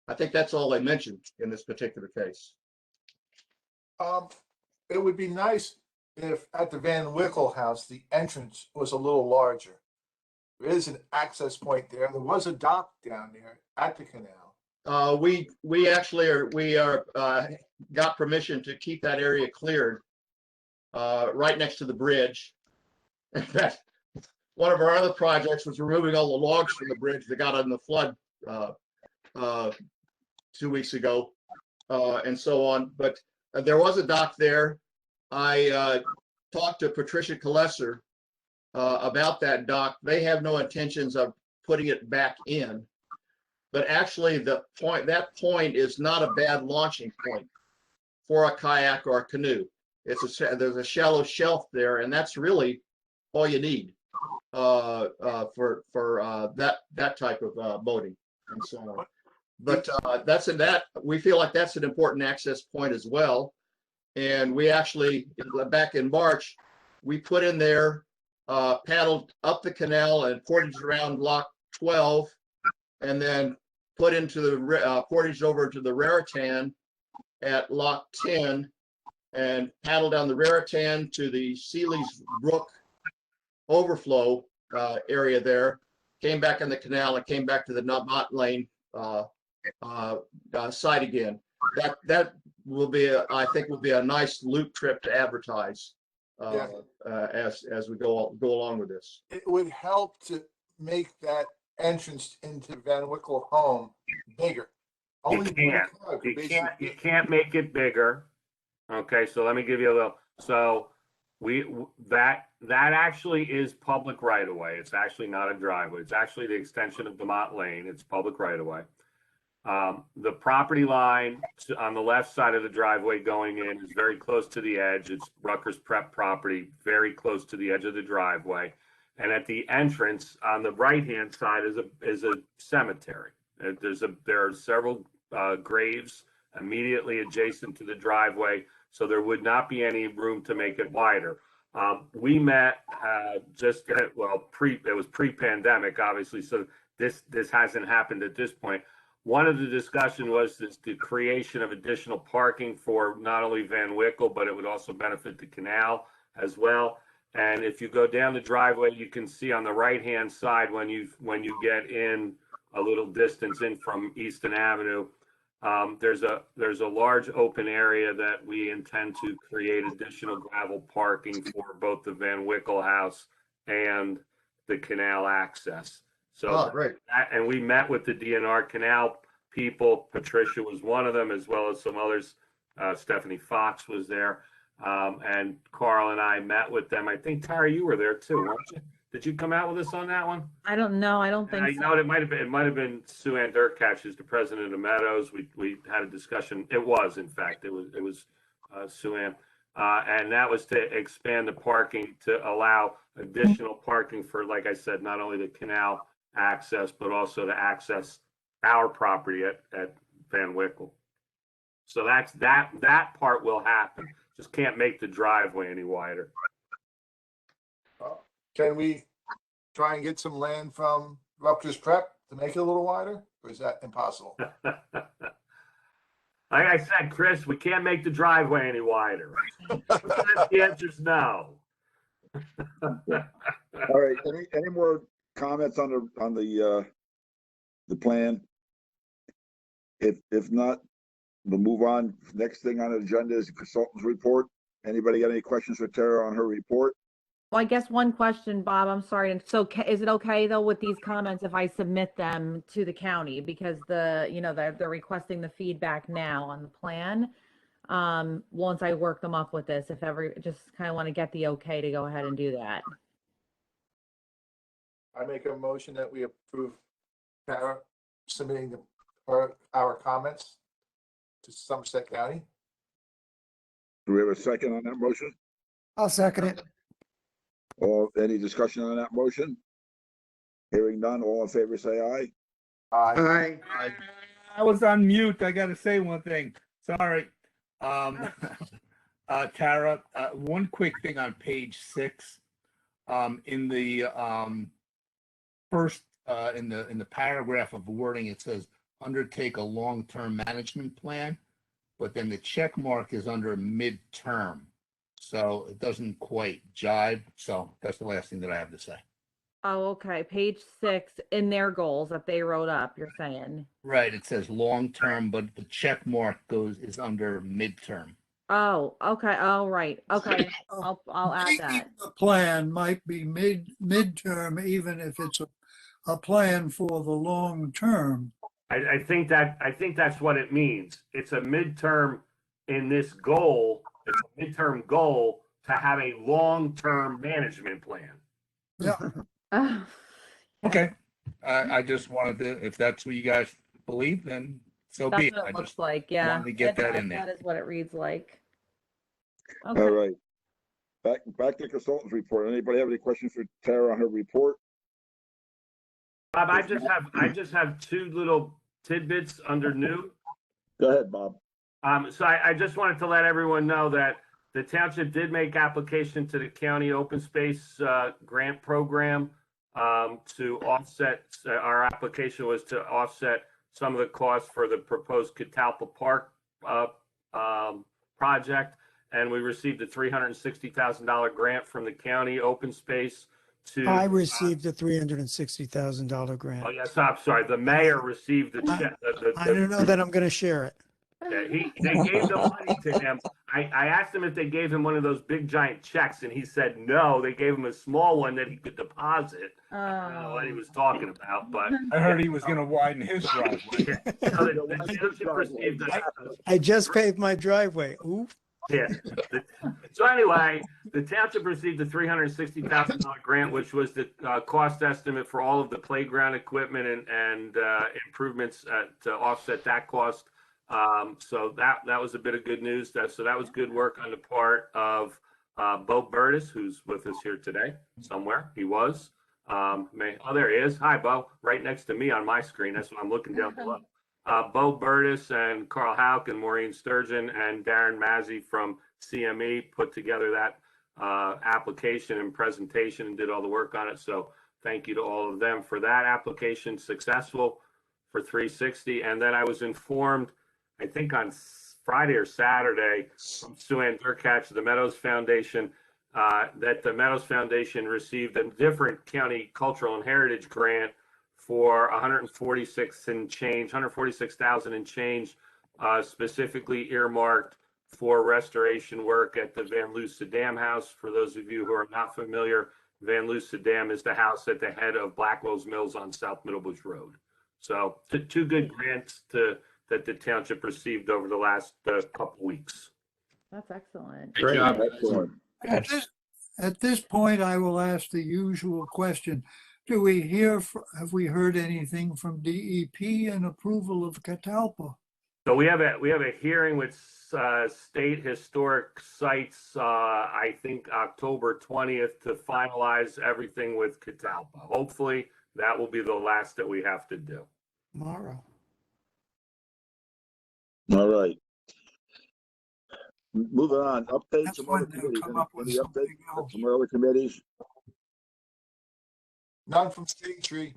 S8: I think that's all they mentioned in this particular case.
S3: It would be nice if at the Van Wickle house, the entrance was a little larger. There is an access point there. There was a dock down there at the canal.
S8: We actually got permission to keep that area cleared right next to the bridge. In fact, one of our other projects was removing all the logs from the bridge that got in the flood 2 weeks ago, and so on. But there was a dock there. I talked to Patricia Kalesser about that dock. They have no intentions of putting it back in. But actually, that point is not a bad launching point for a kayak or a canoe. There's a shallow shelf there, and that's really all you need for that type of boating and so on. But we feel like that's an important access point as well. And we actually, back in March, we put in there, paddled up the canal and portaged around Lock 12, and then put into the portaged over to the Raritan at Lock 10, and paddled down the Raritan to the Seeley's Brook overflow area there, came back in the canal and came back to the Knott Lane site again. That will be, I think, will be a nice loop trip to advertise as we go along with this.
S3: It would help to make that entrance into Van Wickle home bigger.
S10: You can't make it bigger. Okay, so let me give you a little. So that actually is public right of way. It's actually not a driveway. It's actually the extension of Demont Lane. It's public right of way. The property line on the left side of the driveway going in is very close to the edge. It's Rutgers Prep property, very close to the edge of the driveway. And at the entrance on the right-hand side is a cemetery. There are several graves immediately adjacent to the driveway, so there would not be any room to make it wider. We met it was pre-pandemic, obviously, so this hasn't happened at this point. One of the discussion was the creation of additional parking for not only Van Wickle, but it would also benefit the canal as well. And if you go down the driveway, you can see on the right-hand side when you get in a little distance in from Easton Avenue, there's a large open area that we intend to create additional gravel parking for both the Van Wickle house and the canal access. So
S8: great.
S10: And we met with the DNR canal people. Patricia was one of them, as well as some others. Stephanie Fox was there. And Carl and I met with them. I think, Tara, you were there too, weren't you? Did you come out with us on that one?
S2: I don't know. I don't think so.
S10: You know, it might have been Sue Ann Durkatch, who's the president of Meadows. We had a discussion. It was, in fact, it was Sue Ann. And that was to expand the parking to allow additional parking for, like I said, not only the canal access, but also to access our property at Van Wickle. So that part will happen. Just can't make the driveway any wider.
S3: Can we try and get some land from Rutgers Prep to make it a little wider, or is that impossible?
S10: Like I said, Chris, we can't make the driveway any wider. The answer's no.
S1: All right. Any more comments on the plan? If not, we'll move on. Next thing on the agenda is the consultant's report. Anybody got any questions for Tara on her report?
S2: Well, I guess one question, Bob, I'm sorry. So is it okay though with these comments if I submit them to the county, because they're requesting the feedback now on the plan? Once I work them up with this, just kind of want to get the okay to go ahead and do that.
S3: I make a motion that we approve Tara submitting our comments to Somerset County.
S1: Do we have a second on that motion?
S4: I'll second it.
S1: Any discussion on that motion? Hearing none, all in favor say aye.
S8: Aye.
S7: I was on mute. I got to say one thing. Sorry. Tara, one quick thing on page 6. In the first, in the paragraph of wording, it says undertake a long-term management plan, but then the check mark is under midterm. So it doesn't quite jive. So that's the last thing that I have to say.
S2: Oh, okay. Page 6 in their goals that they wrote up, you're saying.
S7: Right. It says long term, but the check mark is under midterm.
S2: Oh, okay. Oh, right. Okay. I'll add
S9: Making
S2: that.
S9: the plan might be midterm, even if it's a plan for the long term.
S10: I think that's what it means. It's a midterm in this goal. It's a midterm goal to have a long-term management plan.
S9: Yeah.
S2: Oh,
S7: Okay. I just wanted to, if that's what you guys believe, then so
S2: that's
S7: be it.
S2: what
S7: I
S2: it looks
S7: just
S2: like. Yeah.
S7: wanted to get that in there.
S2: That is what it reads like.
S1: All
S2: Okay.
S1: right. Back to consultants report. Anybody have any questions for Tara on her report?
S10: Bob, I just have two little tidbits under new.
S1: Go ahead, Bob.
S10: So I just wanted to let everyone know that the township did make application to the county open space grant program to offset, our application was to offset some of the costs for the proposed Catalpa Park project. And we received a $360,000 grant from the county open space to.
S12: I received a $360,000 grant.
S10: Oh, yes, I'm sorry. The mayor received the check.
S12: I don't know that I'm going to share it.
S10: They gave the money to him. I asked him if they gave him one of those big giant checks, and he said no. They gave him a small one that he could deposit. I don't know what he was talking about, but
S7: I heard he was going to widen his driveway.
S10: so the township received
S12: I just paved my driveway. Oof.
S10: yeah. So anyway, the township received a $360,000 grant, which was the cost estimate for all of the playground equipment and improvements to offset that cost. So that was a bit of good news. So that was good work on the part of Bo Burtis, who's with us here today somewhere. He was. There he is. Hi, Bo. Right next to me on my screen. That's what I'm looking down below. Bo Burtis and Carl Hauk and Maureen Sturgeon and Darren Mazzy from CME put together that application and presentation and did all the work on it. So thank you to all of them for that application, successful for 360. And then I was informed, I think on Friday or Saturday, from Sue-Ann Durkatch of the Meadows Foundation, that the Meadows Foundation received a different county cultural and heritage grant for 146,000 and change, specifically earmarked for restoration work at the Van Loosa Dam House. For those of you who are not familiar, Van Loosa Dam is the house at the head of Blackwell's Mills on South Middlebush Road. So two good grants that the township received over the last couple weeks.
S2: That's excellent.
S5: Great job.
S1: Excellent.
S9: At this point, I will ask the usual question. Have we heard anything from DEP in approval of Catalpa?
S10: So we have a hearing with State Historic Sites, I think October 20th, to finalize everything with Catalpa. Hopefully that will be the last that we have to do.
S12: Tomorrow.
S1: All right. Moving on, updates
S9: That's
S1: from other
S9: when they'll
S1: committees.
S9: come up with
S1: Any
S9: something
S1: updates
S9: else.
S1: from other committees?
S3: None from State Tree.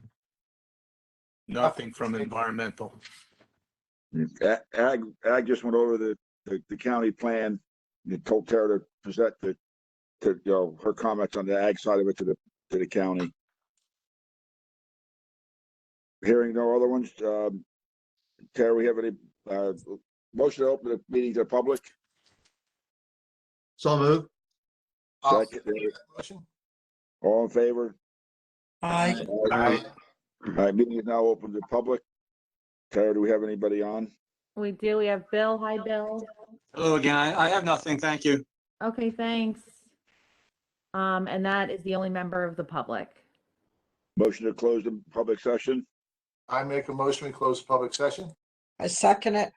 S7: Nothing from environmental.
S1: Ag just went over the county plan. You told Tara to present her comments on the ag side of it to the county. Hearing no other ones, Tara, we have any motion to open the meeting to the public?
S8: So move.
S1: Second,
S3: Motion?
S1: all in favor?
S9: Aye.
S1: All right, meeting is now open to the public. Tara, do we have anybody on?
S2: We do. We have Bill. Hi, Bill.
S6: Hello again. I have nothing. Thank you.
S2: Okay, thanks. And that is the only member of the public.
S1: Motion to close the public session?
S3: I make a motion, we close public session.
S13: I second it.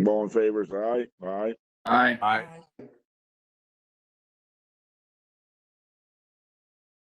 S1: All in favor, say aye. Aye.
S5: Aye.
S7: Aye.